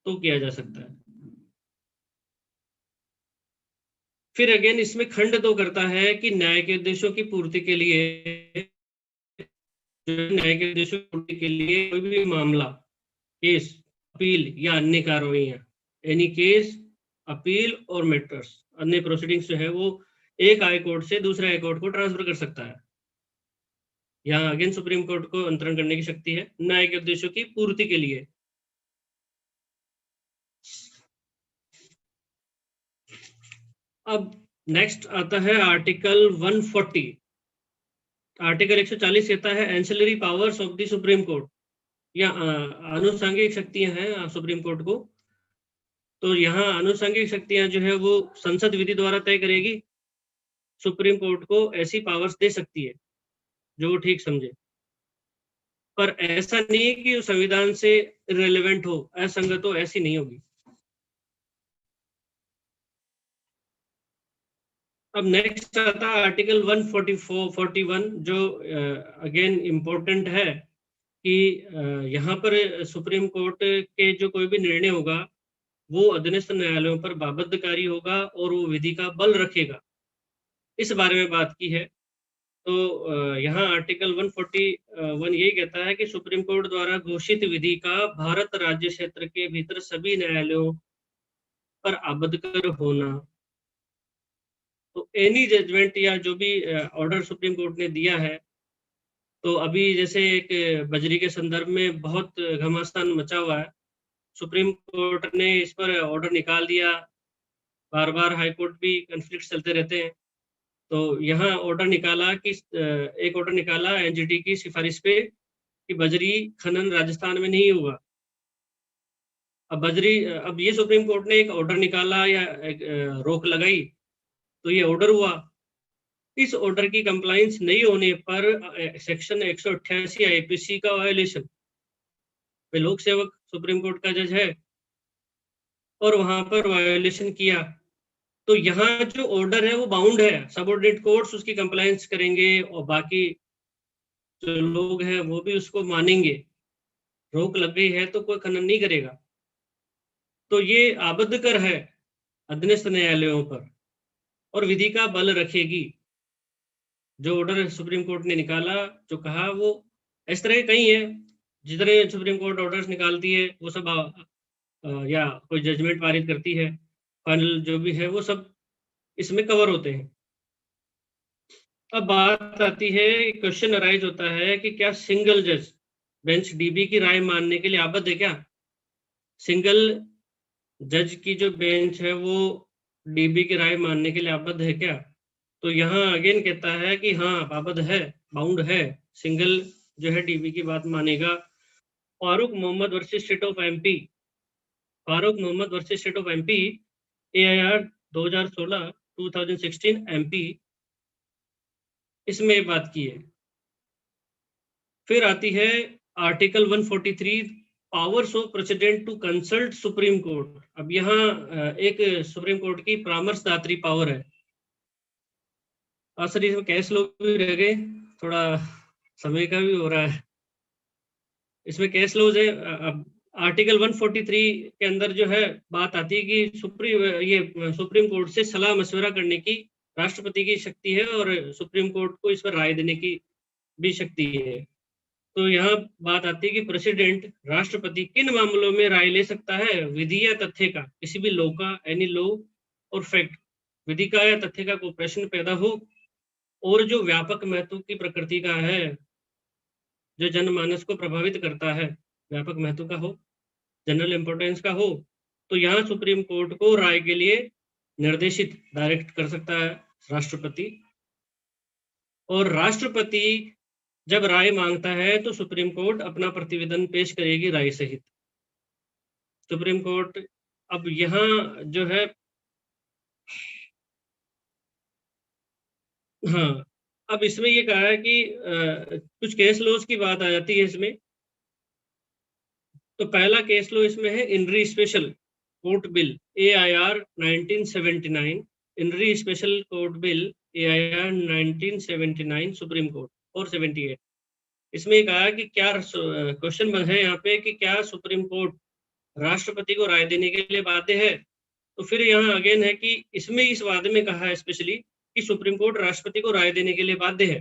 तो किया जा सकता है। फिर अगेन इसमें खंड 2 करता है कि न्याय के उद्देश्यों की पूर्ति के लिए, न्याय के उद्देश्यों की पूर्ति के लिए कोई भी मामला, केस, अपील या अन्य कार्रवाइयां, एनी केस, अपील और मैटर्स, अन्य प्रोसीडिंग्स जो है वो एक हाई कोर्ट से दूसरे हाई कोर्ट को ट्रांसफर कर सकता है। यहाँ अगेन सुप्रीम कोर्ट को अंतरण करने की शक्ति है न्याय के उद्देश्यों की पूर्ति के लिए। अब नेक्स्ट आता है आर्टिकल 140। आर्टिकल 140 कहता है ancillary powers of the Supreme court, या आनुषंगिक शक्तियां हैं सुप्रीम कोर्ट को। तो यहाँ आनुषंगिक शक्तियां जो है वो संसद विधि द्वारा तय करेगी। सुप्रीम कोर्ट को ऐसी पावर्स दे सकती है जो वो ठीक समझे, पर ऐसा नहीं है कि वो संविधान से रिलेवेंट हो, असंगत हो, ऐसी नहीं होगी। अब नेक्स्ट आता है आर्टिकल 141 जो अगेन इम्पोर्टेंट है कि यहाँ पर सुप्रीम कोर्ट के जो कोई भी निर्णय होगा वो अधीनस्थ न्यायालयों पर बाबद्दकारी होगा और वो विधि का बल रखेगा, इस बारे में बात की है। तो यहाँ आर्टिकल 141 यही कहता है कि सुप्रीम कोर्ट द्वारा घोषित विधि का भारत राज्य क्षेत्र के भीतर सभी न्यायालयों पर आबद्धकर होना। तो एनी जजमेंट या जो भी ऑर्डर सुप्रीम कोर्ट ने दिया है, तो अभी जैसे एक बजरी के संदर्भ में बहुत घमासान मचा हुआ है, सुप्रीम कोर्ट ने इस पर ऑर्डर निकाल दिया, बार बार हाई कोर्ट भी कन्फ्लिक्ट चलते रहते हैं। तो यहाँ ऑर्डर निकाला कि एक ऑर्डर निकाला एनजीटी की सिफारिश पे कि बजरी खनन राजस्थान में नहीं होगा। अब ये सुप्रीम कोर्ट ने एक ऑर्डर निकाला या एक रोक लगाई, तो ये ऑर्डर हुआ। इस ऑर्डर की कंप्लायंस नहीं होने पर सेक्शन 188 आईपीसी का वायोलेशन, लोक सेवक सुप्रीम कोर्ट का जज है और वहां पर वायोलेशन किया, तो यहाँ जो ऑर्डर है वो बाउंड है, सबऑर्डिनेट कोर्ट्स उसकी कंप्लायंस करेंगे और बाकी जो लोग हैं वो भी उसको मानेंगे। रोक लग गई है तो कोई खनन नहीं करेगा। तो ये आबद्ध कर है अधीनस्थ न्यायालयों पर और विधि का बल रखेगी। जो ऑर्डर सुप्रीम कोर्ट ने निकाला, जो कहा, वो इस तरह कई है, जितने सुप्रीम कोर्ट ऑर्डर्स निकालती है वो सब या कोई जजमेंट पारित करती है, फाइनल जो भी है वो सब इसमें कवर होते हैं। अब बात आती है, क्वेश्चन अराइज होता है कि क्या सिंगल जज बेंच डीबी की राय मानने के लिए आबद्ध है क्या? सिंगल जज की जो बेंच है वो डीबी की राय मानने के लिए आबद्ध है क्या? तो यहाँ अगेन कहता है कि हाँ, आबद्ध है, बाउंड है, सिंगल जो है डीबी की बात मानेगा। Farooq Mohammed versus state of MP, Farooq Mohammed versus state of MP, AIR 2016 MP, इसमें बात की है। फिर आती है article 143 powers of president to consult Supreme Court. अब यहाँ एक सुप्रीम कोर्ट की परामर्शदात्री पावर है। सर इसमें कैश लोग भी रह गए, थोड़ा समय का भी हो रहा है, इसमें कैश लॉज है। अब आर्टिकल 143 के अंदर जो है बात आती है कि सुप्रीम कोर्ट से सलाह मशवरा करने की राष्ट्रपति की शक्ति है और सुप्रीम कोर्ट को इस पर राय देने की भी शक्ति है। तो यहाँ बात आती है कि प्रेसिडेंट राष्ट्रपति किन मामलों में राय ले सकता है, विधि या तथ्य का, किसी भी लॉ का, एनी लॉ और फैक्ट, विधि का या तथ्य का कोई प्रश्न पैदा हो और जो व्यापक महत्व की प्रकृति का है, जो जनमानस को प्रभावित करता है, व्यापक महत्व का हो, जनरल इंपोर्टेंस का हो, तो यहाँ सुप्रीम कोर्ट को राय के लिए निर्देशित, डायरेक्ट कर सकता है राष्ट्रपति। और राष्ट्रपति जब राय मांगता है तो सुप्रीम कोर्ट अपना प्रतिवेदन पेश करेगी राय सहित। सुप्रीम कोर्ट अब यहाँ जो है, हाँ, अब इसमें ये कहा है कि कुछ केस लॉज की बात आ जाती है इसमें। तो पहला केस लॉ इसमें है in re special court bill AIR 1979, in re special court bill AIR 1979 supreme court 478। इसमें कहा कि क्या क्वेश्चन है यहाँ पे कि क्या सुप्रीम कोर्ट राष्ट्रपति को राय देने के लिए बाध्य है? तो फिर यहाँ अगेन है कि इसमें इस वादे में कहा है स्पेशली कि सुप्रीम कोर्ट राष्ट्रपति को राय देने के लिए बाध्य है।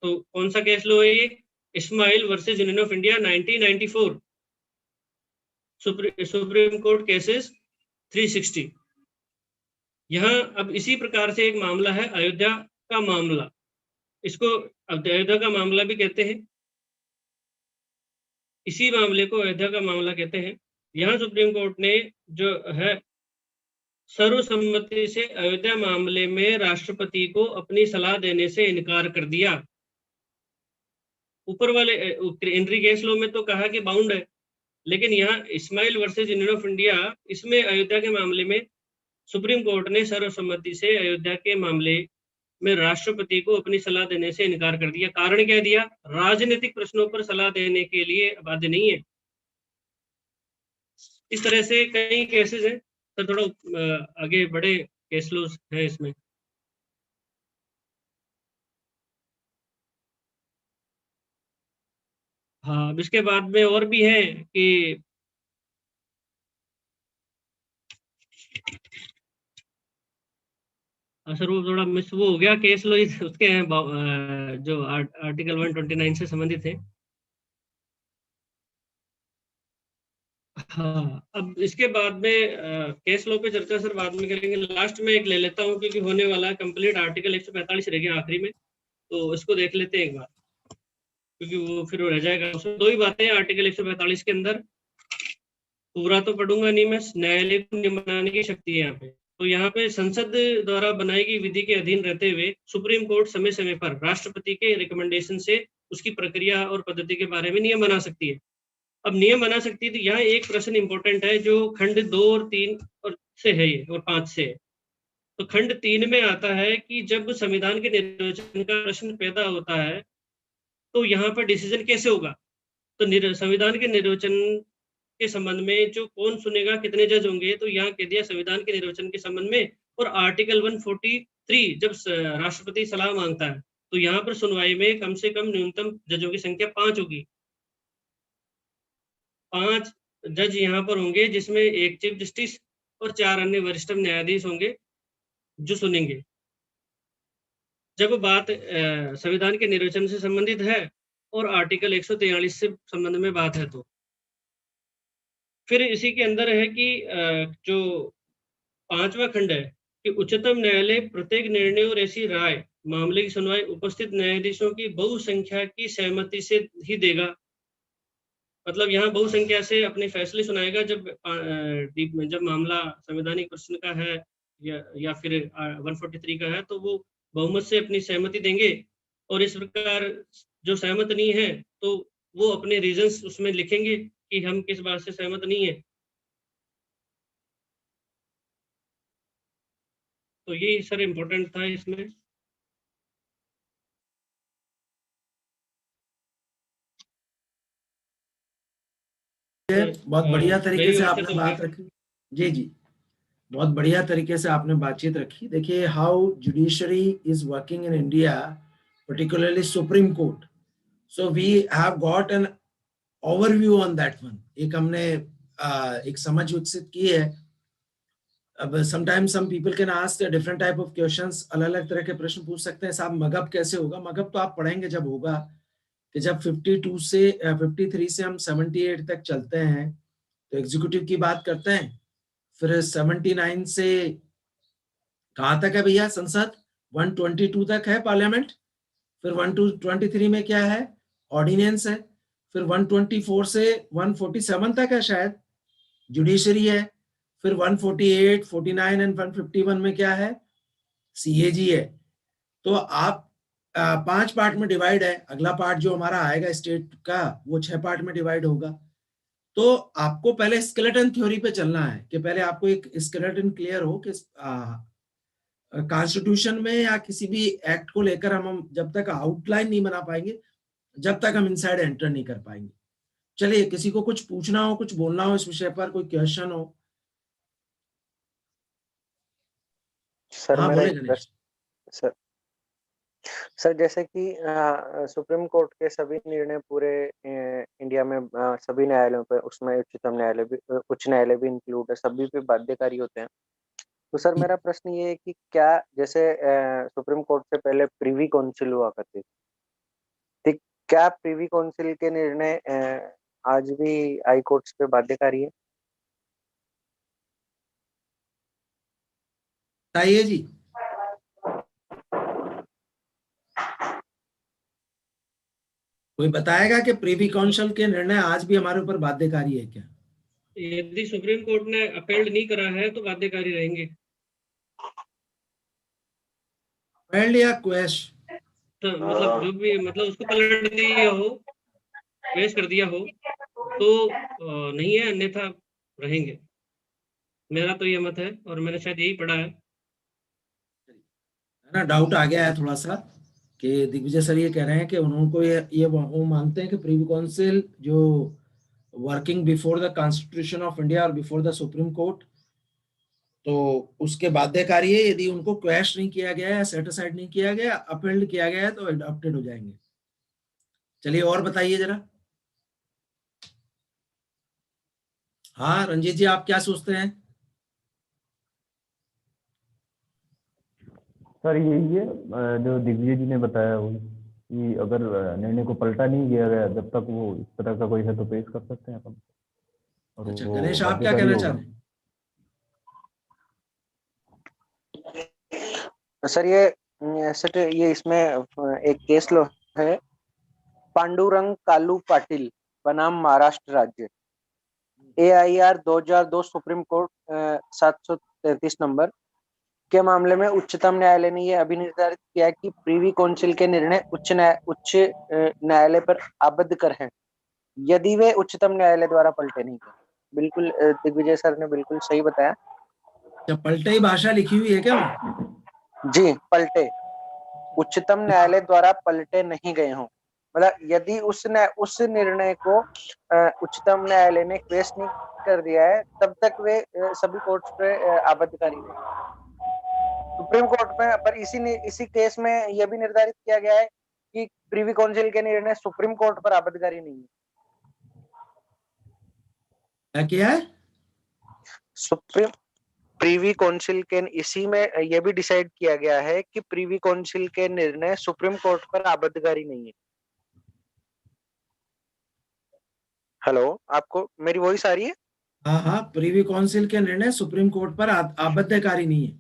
तो कौन सा केस लो है ये? Ismail versus Union of India 1994, Supreme Court cases 360। यहाँ अब इसी प्रकार से एक मामला है अयोध्या का मामला, इसको अयोध्या का मामला भी कहते हैं, इसी मामले को अयोध्या का मामला कहते हैं। यहाँ सुप्रीम कोर्ट ने जो है सर्वसम्मति से अयोध्या मामले में राष्ट्रपति को अपनी सलाह देने से इनकार कर दिया। ऊपर वाले एंट्री केस लॉ में तो कहा कि बाउंड है, लेकिन यहाँ Ismail versus Union of India, इसमें अयोध्या के मामले में सुप्रीम कोर्ट ने सर्वसम्मति से अयोध्या के मामले में राष्ट्रपति को अपनी सलाह देने से इनकार कर दिया। कारण क्या दिया? राजनीतिक प्रश्नों पर सलाह देने के लिए बाध्य नहीं है। इस तरह से कई केसेस हैं, तो थोड़ा आगे बड़े केस लॉज है इसमें। हाँ, इसके बाद में और भी है कि सर वो थोड़ा मिस वो हो गया केस लो उसके हैं जो आर्टिकल 129 से संबंधित है। हाँ, अब इसके बाद में केस लो पे चर्चा सर बाद में करेंगे। लास्ट में एक ले लेता हूँ क्योंकि होने वाला है कंप्लीट, आर्टिकल 145 रह गया आखिरी में, तो इसको देख लेते हैं एक बार, क्योंकि वो फिर रह जाएगा। उसमें दो ही बातें हैं आर्टिकल 145 के अंदर, पूरा तो पढ़ूंगा नहीं मैं, न्यायालय को नियम बनाने की शक्ति है यहाँ पे। तो यहाँ पे संसद द्वारा बनाई गई विधि के अधीन रहते हुए सुप्रीम कोर्ट समय समय पर राष्ट्रपति के रिकमेंडेशन से उसकी प्रक्रिया और पद्धति के बारे में नियम बना सकती है। अब नियम बना सकती है, तो यहाँ एक प्रश्न इंपॉर्टेंट है जो खंड 2 और 3 और से है ये, और 5 से है। तो खंड 3 में आता है कि जब संविधान के निर्वचन का प्रश्न पैदा होता है तो यहाँ पर डिसीजन कैसे होगा। तो संविधान के निर्वचन के संबंध में जो कौन सुनेगा, कितने जज होंगे, तो यहाँ कह दिया संविधान के निर्वचन के संबंध में। और आर्टिकल 143 जब राष्ट्रपति सलाह मांगता है तो यहाँ पर सुनवाई में कम से कम न्यूनतम जजों की संख्या 5 होगी। 5 जज यहाँ पर होंगे, जिसमें एक चीफ जस्टिस और 4 अन्य वरिष्ठ न्यायाधीश होंगे जो सुनेंगे। जब बात संविधान के निर्वचन से संबंधित है और आर्टिकल 143 से संबंध में बात है, तो फिर इसी के अंदर है कि जो 5वां खंड है कि उच्चतम न्यायालय प्रत्येक निर्णय और ऐसी राय मामले की सुनवाई उपस्थित न्यायाधीशों की बहुसंख्या की सहमति से ही देगा। मतलब यहाँ बहुसंख्या से अपने फैसले सुनाएगा जब मामला संवैधानिक प्रश्न का है या फिर 143 का है, तो वो बहुमत से अपनी सहमति देंगे। और इस प्रकार जो सहमत नहीं है तो वो अपने रीजंस उसमें लिखेंगे कि हम किस बात से सहमत नहीं है। तो ये सर इम्पोर्टेंट था इसमें। बहुत बढ़िया तरीके से आपने तो बात रखी। जी जी, बहुत बढ़िया तरीके से आपने बातचीत रखी। देखिए how judiciary is working in India, particularly Supreme Court. So we have got an overview on that one. एक हमने एक समझ विकसित की है। अब sometimes some people can ask different type of questions, अलग अलग तरह के प्रश्न पूछ सकते हैं। साहब मगहब कैसे होगा? मगहब तो आप पढ़ेंगे जब होगा कि जब 52 से 53 से हम 78 तक चलते हैं तो एग्जीक्यूटिव की बात करते हैं। फिर 79 से कहाँ तक है भैया? संसद 122 तक है पार्लियामेंट। फिर 123 में क्या है? ऑर्डिनेंस है। फिर 124 से 147 तक है शायद जुडिशरी है। फिर 148, 49 एंड 151 में क्या है? सीएजी है। तो आप 5 पार्ट में डिवाइड है। अगला पार्ट जो हमारा आएगा स्टेट का वो 6 पार्ट में डिवाइड होगा। तो आपको पहले स्केलेटन थ्योरी पे चलना है कि पहले आपको एक स्केलेटन क्लियर हो कि कॉन्स्टिट्यूशन में या किसी भी एक्ट को लेकर हम जब तक आउटलाइन नहीं बना पाएंगे, जब तक हम इनसाइड एंटर नहीं कर पाएंगे। चलिए, किसी को कुछ पूछना हो, कुछ बोलना हो इस विषय पर, कोई क्वेश्चन हो? सर हाँ मेरा बोले एक गणेश। प्रश्न, सर सर जैसे कि सुप्रीम कोर्ट के सभी निर्णय पूरे इंडिया में सभी न्यायालयों पे, उसमें उच्चतम न्यायालय भी, उच्च न्यायालय भी इंक्लूड है, सभी पे बाध्यकारी होते हैं। तो सर मेरा प्रश्न ये है कि क्या जैसे सुप्रीम कोर्ट से पहले प्रीवी काउंसिल हुआ करती थी, क्या प्रीवी काउंसिल के निर्णय आज भी हाई कोर्ट्स पे बाध्यकारी है? बताइए जी। कोई बताएगा कि प्रीवी काउंसिल के निर्णय आज भी हमारे ऊपर बाध्यकारी है क्या? यदि सुप्रीम कोर्ट ने अपील नहीं करा है तो बाध्यकारी रहेंगे। अपील या क्वेश? तो मतलब जो भी, मतलब उसको पलट दिया हो, पेश कर दिया हो तो नहीं है, अन्यथा रहेंगे। मेरा तो ये मत है और मैंने शायद यही पढ़ा है। ना डाउट आ गया है थोड़ा सा कि दिग्विजय सर ये कह रहे हैं कि उनको ये वो मानते हैं कि प्रीवी काउंसिल जो working before the constitution of India और बिफोर द सुप्रीम कोर्ट, तो उसके बाध्यकारी है। यदि उनको क्वैश नहीं किया गया है, सेट असाइड नहीं किया गया, अपील्ड किया गया है तो अडॉप्टेड हो जाएंगे। चलिए और बताइए जरा। हाँ रंजीत जी, आप क्या सोचते हैं? सर यही है जो दिग्विजय जी ने बताया वो, कि अगर निर्णय को पलटा नहीं किया गया, जब तक वो इस तरह का कोई है तो पेश कर सकते हैं अपन, और अच्छा वो गणेश, आप क्या बाध्यकारी कहना होगा। चाह रहे हैं? सर ये इसमें एक केस लो है, पांडुरंग कालू पाटिल बनाम महाराष्ट्र राज्य, AIR 2002 सुप्रीम कोर्ट 733 नंबर के मामले में उच्चतम न्यायालय ने यह अभिनिर्धारित किया कि प्रीवी काउंसिल के निर्णय उच्च न्यायालय पर आबद्ध कर हैं, यदि वे उच्चतम न्यायालय द्वारा पलटे नहीं गए। बिल्कुल दिग्विजय सर ने बिल्कुल सही बताया। क्या पलटे ही भाषा लिखी हुई है क्या वहाँ? जी, पलटे, उच्चतम न्यायालय द्वारा पलटे नहीं गए हों, मतलब यदि उस निर्णय को उच्चतम न्यायालय ने पेश नहीं कर दिया है, तब तक वे सभी कोर्ट्स पे आबद्धकारी है। सुप्रीम कोर्ट में पर इसी केस में यह भी निर्धारित किया गया है कि प्रीवी काउंसिल के निर्णय सुप्रीम कोर्ट पर आबद्धकारी नहीं है। क्या किया है? सुप्रीम प्रीवी काउंसिल के इसी में यह भी डिसाइड किया गया है कि प्रीवी काउंसिल के निर्णय सुप्रीम कोर्ट पर आबद्धकारी नहीं है। हेलो, आपको मेरी वॉइस आ रही है? हाँ हाँ, प्रीवी काउंसिल के निर्णय सुप्रीम कोर्ट पर आबद्धकारी नहीं है।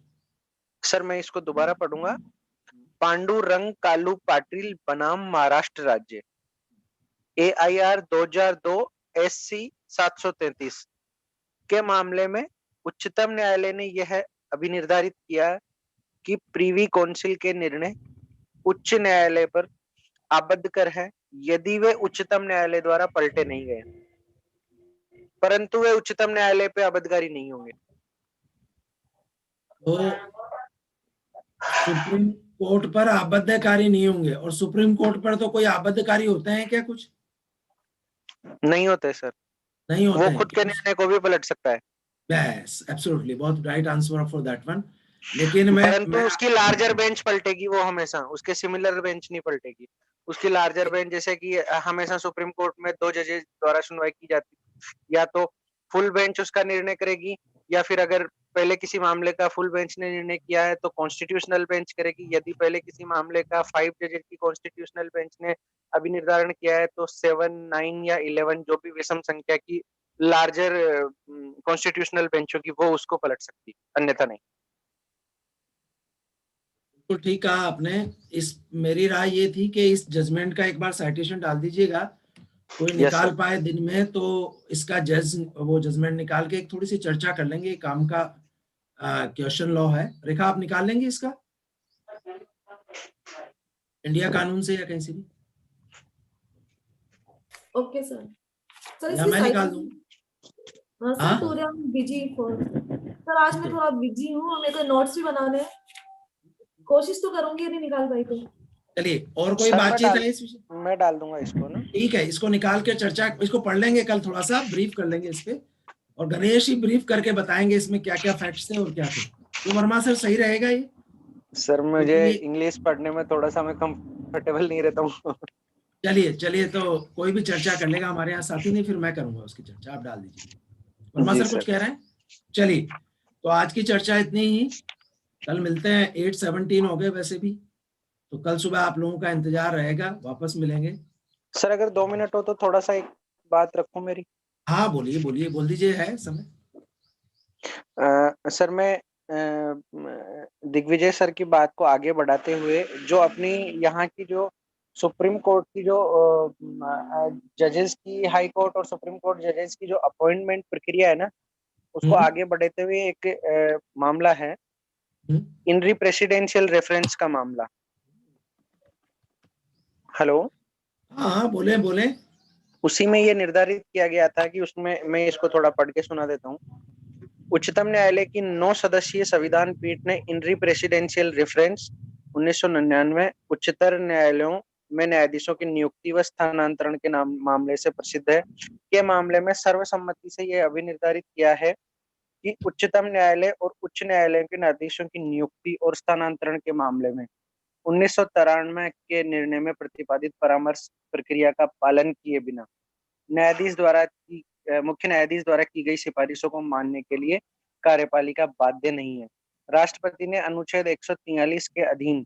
सर मैं इसको दोबारा पढ़ूंगा। पांडुरंग कालू पाटिल बनाम महाराष्ट्र राज्य, AIR 2002 SC 733 के मामले में उच्चतम न्यायालय ने यह अभिनिर्धारित किया कि प्रीवी काउंसिल के निर्णय उच्च न्यायालय पर आबद्ध कर है, यदि वे उच्चतम न्यायालय द्वारा पलटे नहीं गए, परंतु वे उच्चतम न्यायालय पे आबद्धकारी नहीं होंगे। तो सुप्रीम कोर्ट पर आबद्धकारी नहीं होंगे, और सुप्रीम कोर्ट पर तो कोई आबद्धकारी होते हैं क्या? कुछ नहीं होते सर, नहीं होते वो हैं खुद क्या? के निर्णय को भी पलट सकता है। यस एब्सोल्युटली, बहुत right answer for that one. लेकिन परंतु मैं उसकी लार्जर बेंच पलटेगी, वो हमेशा उसके सिमिलर बेंच नहीं पलटेगी। उसकी लार्जर बेंच, जैसे कि हमेशा सुप्रीम कोर्ट में 2 जजेस द्वारा सुनवाई की जाती, या तो फुल बेंच उसका निर्णय करेगी, या फिर अगर पहले किसी मामले का फुल बेंच ने निर्णय किया है तो कॉन्स्टिट्यूशनल बेंच करेगी। यदि पहले किसी मामले का 5 जजेस की कॉन्स्टिट्यूशनल बेंच ने अभिनिर्धारण किया है तो 7, 9 या 11 जो भी विषम संख्या की लार्जर कॉन्स्टिट्यूशनल बेंच होगी वो उसको पलट सकती, अन्यथा नहीं। तो ठीक कहा आपने। इस मेरी राय ये थी कि इस जजमेंट का एक बार साइटेशन डाल दीजिएगा, कोई निकाल पाए दिन में तो इसका वो जजमेंट निकाल के एक थोड़ी सी चर्चा कर लेंगे। काम का क्वेश्चन लॉ है। रेखा, आप निकाल लेंगे इसका इंडिया कानून से या कहीं से भी? Okay sir. सर या इसकी मैं निकाल दूं? हाँ sir, today I am busy for, sir आज मैं थोड़ा बिजी हूँ और मेरे को नोट्स भी बनाने हैं। कोशिश तो करूंगी यदि निकाल पाई तो। चलिए, और कोई बातचीत है इस विषय? मैं डाल दूंगा इसको ना। ठीक है, इसको निकाल के चर्चा, इसको पढ़ लेंगे कल, थोड़ा सा ब्रीफ कर लेंगे इस पे, और गणेश ही ब्रीफ करके बताएंगे इसमें क्या क्या फैक्ट्स थे और क्या थे। तो वर्मा सर सही रहेगा ये? सर मुझे क्योंकि- इंग्लिश पढ़ने में थोड़ा सा मैं कंफर्टेबल नहीं रहता हूँ। चलिए चलिए, तो कोई भी चर्चा कर लेगा हमारे यहाँ साथी, नहीं फिर मैं करूंगा उसकी चर्चा, आप डाल दीजिए। वर्मा जी सर कुछ सर। कह रहे हैं? चलिए, तो आज की चर्चा इतनी ही, कल मिलते हैं। 8:17 हो गए वैसे भी, तो कल सुबह आप लोगों का इंतजार रहेगा, वापस मिलेंगे। सर अगर 2 मिनट हो तो थोड़ा सा एक बात रखूं मेरी। हाँ बोलिए बोलिए, बोल दीजिए, है समय। सर मैं दिग्विजय सर की बात को आगे बढ़ाते हुए, जो अपनी यहाँ की जो सुप्रीम कोर्ट की जो जजेस की, हाई कोर्ट और सुप्रीम कोर्ट जजेस की जो अपॉइंटमेंट प्रक्रिया है ना, उसको हम्म, आगे बढ़ाते हुए एक मामला है, हम्म। इनरी प्रेसिडेंशियल रेफरेंस का मामला। हेलो। हाँ हाँ, बोले बोले। उसी में ये निर्धारित किया गया था कि उसमें मैं इसको थोड़ा पढ़ के सुना देता हूँ। उच्चतम न्यायालय की 9 सदस्यीय संविधान पीठ ने इनरी प्रेसिडेंशियल रेफरेंस 1999 उच्चतर न्यायालयों में न्यायाधीशों की नियुक्ति व स्थानांतरण के मामले से प्रसिद्ध है, के मामले में सर्वसम्मति से यह अभिनिर्धारित किया है कि उच्चतम न्यायालय और उच्च न्यायालयों के न्यायाधीशों की नियुक्ति और स्थानांतरण के मामले में 1993 के निर्णय में प्रतिपादित परामर्श प्रक्रिया का पालन किए बिना मुख्य न्यायाधीश द्वारा की गई सिफारिशों को मानने के लिए कार्यपालिका बाध्य नहीं है। राष्ट्रपति ने अनुच्छेद 143 के अधीन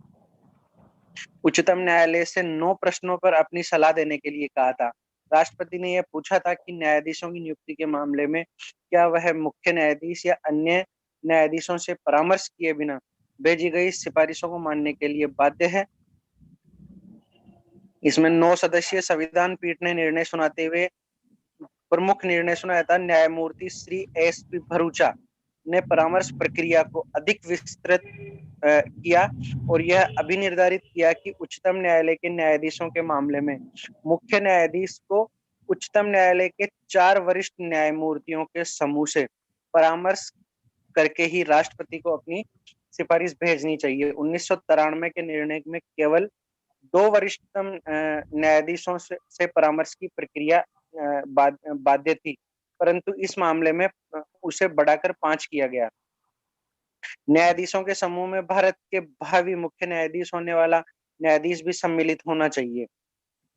उच्चतम न्यायालय से 9 प्रश्नों पर अपनी सलाह देने के लिए कहा था। राष्ट्रपति ने यह पूछा था कि न्यायाधीशों की नियुक्ति के मामले में क्या वह मुख्य न्यायाधीश या अन्य न्यायाधीशों से परामर्श किए बिना भेजी गई सिफारिशों को मानने के लिए बाध्य है। इसमें 9 सदस्यीय संविधान पीठ ने निर्णय सुनाते हुए प्रमुख निर्णय सुनाया था। न्यायमूर्ति श्री एस.पी. भरूचा ने परामर्श प्रक्रिया को अधिक विस्तृत किया और यह अभिनिर्धारित किया कि उच्चतम न्यायालय के न्यायाधीशों के मामले में मुख्य न्यायाधीश को उच्चतम न्यायालय के 4 वरिष्ठ न्यायमूर्तियों के समूह से परामर्श करके ही राष्ट्रपति को अपनी सिफारिश भेजनी चाहिए। 1993 के निर्णय में केवल 2 वरिष्ठतम न्यायाधीशों से परामर्श की प्रक्रिया बाध्य थी, परंतु इस मामले में उसे बढ़ाकर 5 किया गया। न्यायाधीशों के समूह में भारत के भावी मुख्य न्यायाधीश होने वाला न्यायाधीश भी सम्मिलित होना चाहिए।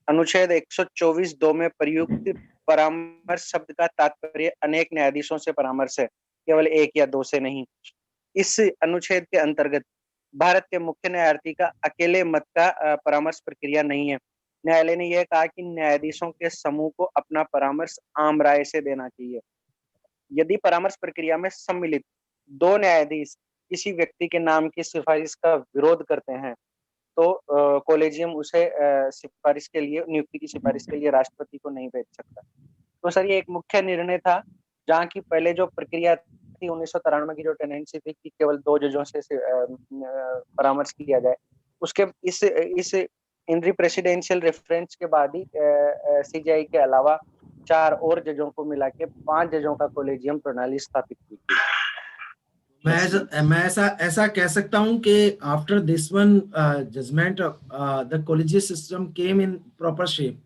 अनुच्छेद 124(2) में प्रयुक्त परामर्श शब्द का तात्पर्य अनेक न्यायाधीशों से परामर्श है, केवल 1 या 2 से नहीं। इस अनुच्छेद के अंतर्गत भारत के मुख्य न्यायाधीश का अकेले मत का परामर्श प्रक्रिया नहीं है। न्यायालय ने यह कहा कि न्यायाधीशों के समूह को अपना परामर्श आम राय से देना चाहिए। यदि परामर्श प्रक्रिया में सम्मिलित 2 न्यायाधीश किसी व्यक्ति के नाम की सिफारिश का विरोध करते हैं, तो कॉलेजियम उसे सिफारिश के लिए, नियुक्ति की सिफारिश के लिए राष्ट्रपति को नहीं भेज सकता। तो सर ये एक मुख्य निर्णय था, जहाँ की पहले जो प्रक्रिया थी 1993 की जो टेंडेंसी थी कि केवल 2 जजों से परामर्श किया जाए, उसके इस इनरी प्रेसिडेंशियल रेफरेंस के बाद ही सीजेआई के अलावा 4 और जजों को मिला के 5 जजों का कॉलेजियम प्रणाली स्थापित की गई। मैं ऐसा कह सकता हूं कि after this one judgement the collegial system came in proper shape.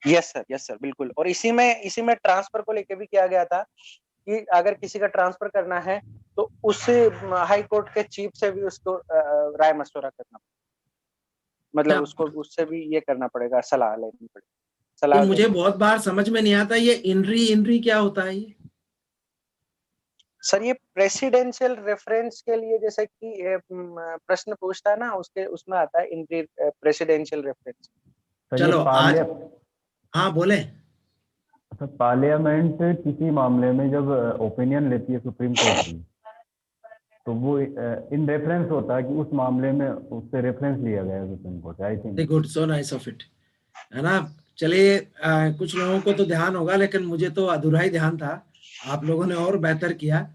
Yes sir बिल्कुल। और इसी में ट्रांसफर को लेके भी किया गया था कि अगर किसी का ट्रांसफर करना है तो उस हाई कोर्ट के चीफ से भी उसको राय मशवरा करना, मतलब उसको उससे भी ये करना पड़ेगा, सलाह लेनी पड़ेगी। तो मुझे बहुत बार समझ में नहीं आता ये इनरी क्या होता है ये? सर ये प्रेसिडेंशियल रेफरेंस के लिए जैसे कि प्रश्न पूछता है ना, उसमें आता है इनरी प्रेसिडेंशियल रेफरेंस। चलो आज हाँ बोले। पार्लियामेंट किसी मामले में जब ओपिनियन लेती है सुप्रीम कोर्ट की, तो वो इन रेफरेंस होता है कि उस मामले में उससे रेफरेंस लिया गया है supreme court. I think good, so nice of it, है ना। चलिए कुछ लोगों को तो ध्यान होगा, लेकिन मुझे तो अधूरा ही ध्यान था, आप लोगों ने और बेहतर किया।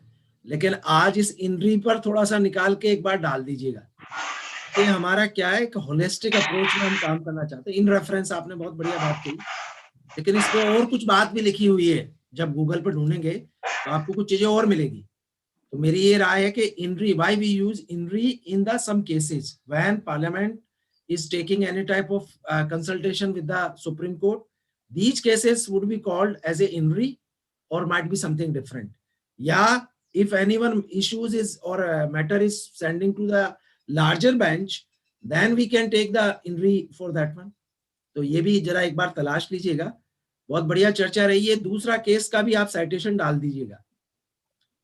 लेकिन आज इस इनरी पर थोड़ा सा निकाल के एक बार डाल दीजिएगा कि हमारा क्या है, एक होलिस्टिक अप्रोच में हम काम करना चाहते हैं। इन रेफरेंस आपने बहुत बढ़िया बात कही, लेकिन इस पे और कुछ बात भी लिखी हुई है, जब गूगल पर ढूंढेंगे तो आपको कुछ चीजें और मिलेगी। तो मेरी ये राय है कि in re, why we use in re in the some cases when parliament is taking any type of consultation with the Supreme Court, these cases would be called as a inri or might be something different. Yeah, if anyone issues is or a matter is sending to the larger bench, then we can take the INRI for that one. तो ये भी जरा एक बार तलाश लीजिएगा, बहुत बढ़िया चर्चा रही है। दूसरा केस का भी आप साइटेशन डाल दीजिएगा।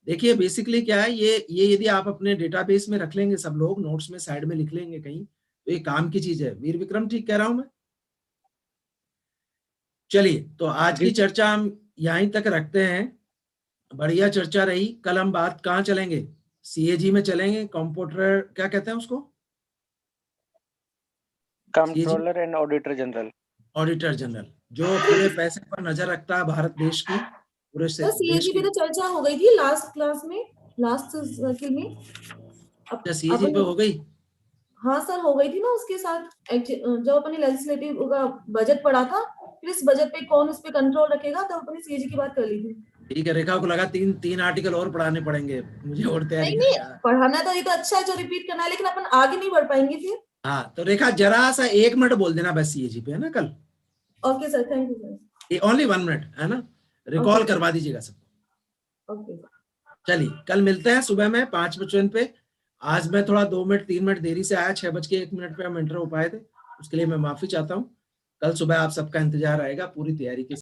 देखिए बेसिकली क्या है, ये यदि आप अपने डेटाबेस में रख लेंगे, सब लोग नोट्स में साइड में लिख लेंगे कहीं, तो ये काम की चीज है। वीर विक्रम ठीक कह रहा हूं मैं? चलिए, तो आज की चर्चा हम यहीं तक रखते हैं। बढ़िया चर्चा रही। कल हम बात कहाँ चलेंगे? CAG में चलेंगे, कंप्यूटर क्या कहते हैं उसको? Controller and auditor general. Auditor general, जो पूरे पैसे पर नजर रखता है भारत देश की, पूरे से सर देश CAG की। पे तो चर्चा हो गई थी लास्ट क्लास में, लास्ट सर्किल में। CAG पे हो गई? हाँ सर, हो गई थी ना उसके साथ। जब अपने लेजिस्लेटिव का बजट पड़ा था, फिर इस बजट पे कौन उस पे कंट्रोल रखेगा, तब अपने CAG की बात कर ली थी। ठीक है, रेखा को लगा तीन आर्टिकल और पढ़ाने पड़ेंगे मुझे, और तैयारी नहीं करना है। पढ़ाना तो ये तो अच्छा है जो रिपीट करना है, लेकिन अपन आगे नहीं बढ़ पाएंगे फिर। हाँ, तो रेखा जरा सा 1 मिनट बोल देना बस CAG पे, है ना कल? Okay sir, thank you sir. Only 1 minute, है ना? Recall Okay. करवा दीजिएगा सबको। ओके चलिए, कल मिलते हैं सुबह में 5:55 पे। आज मैं थोड़ा 2 मिनट 3 मिनट देरी से आया, 6:01 पे हम एंटर हो पाए थे, उसके लिए मैं माफी चाहता हूँ। कल सुबह आप सबका इंतजार रहेगा पूरी तैयारी के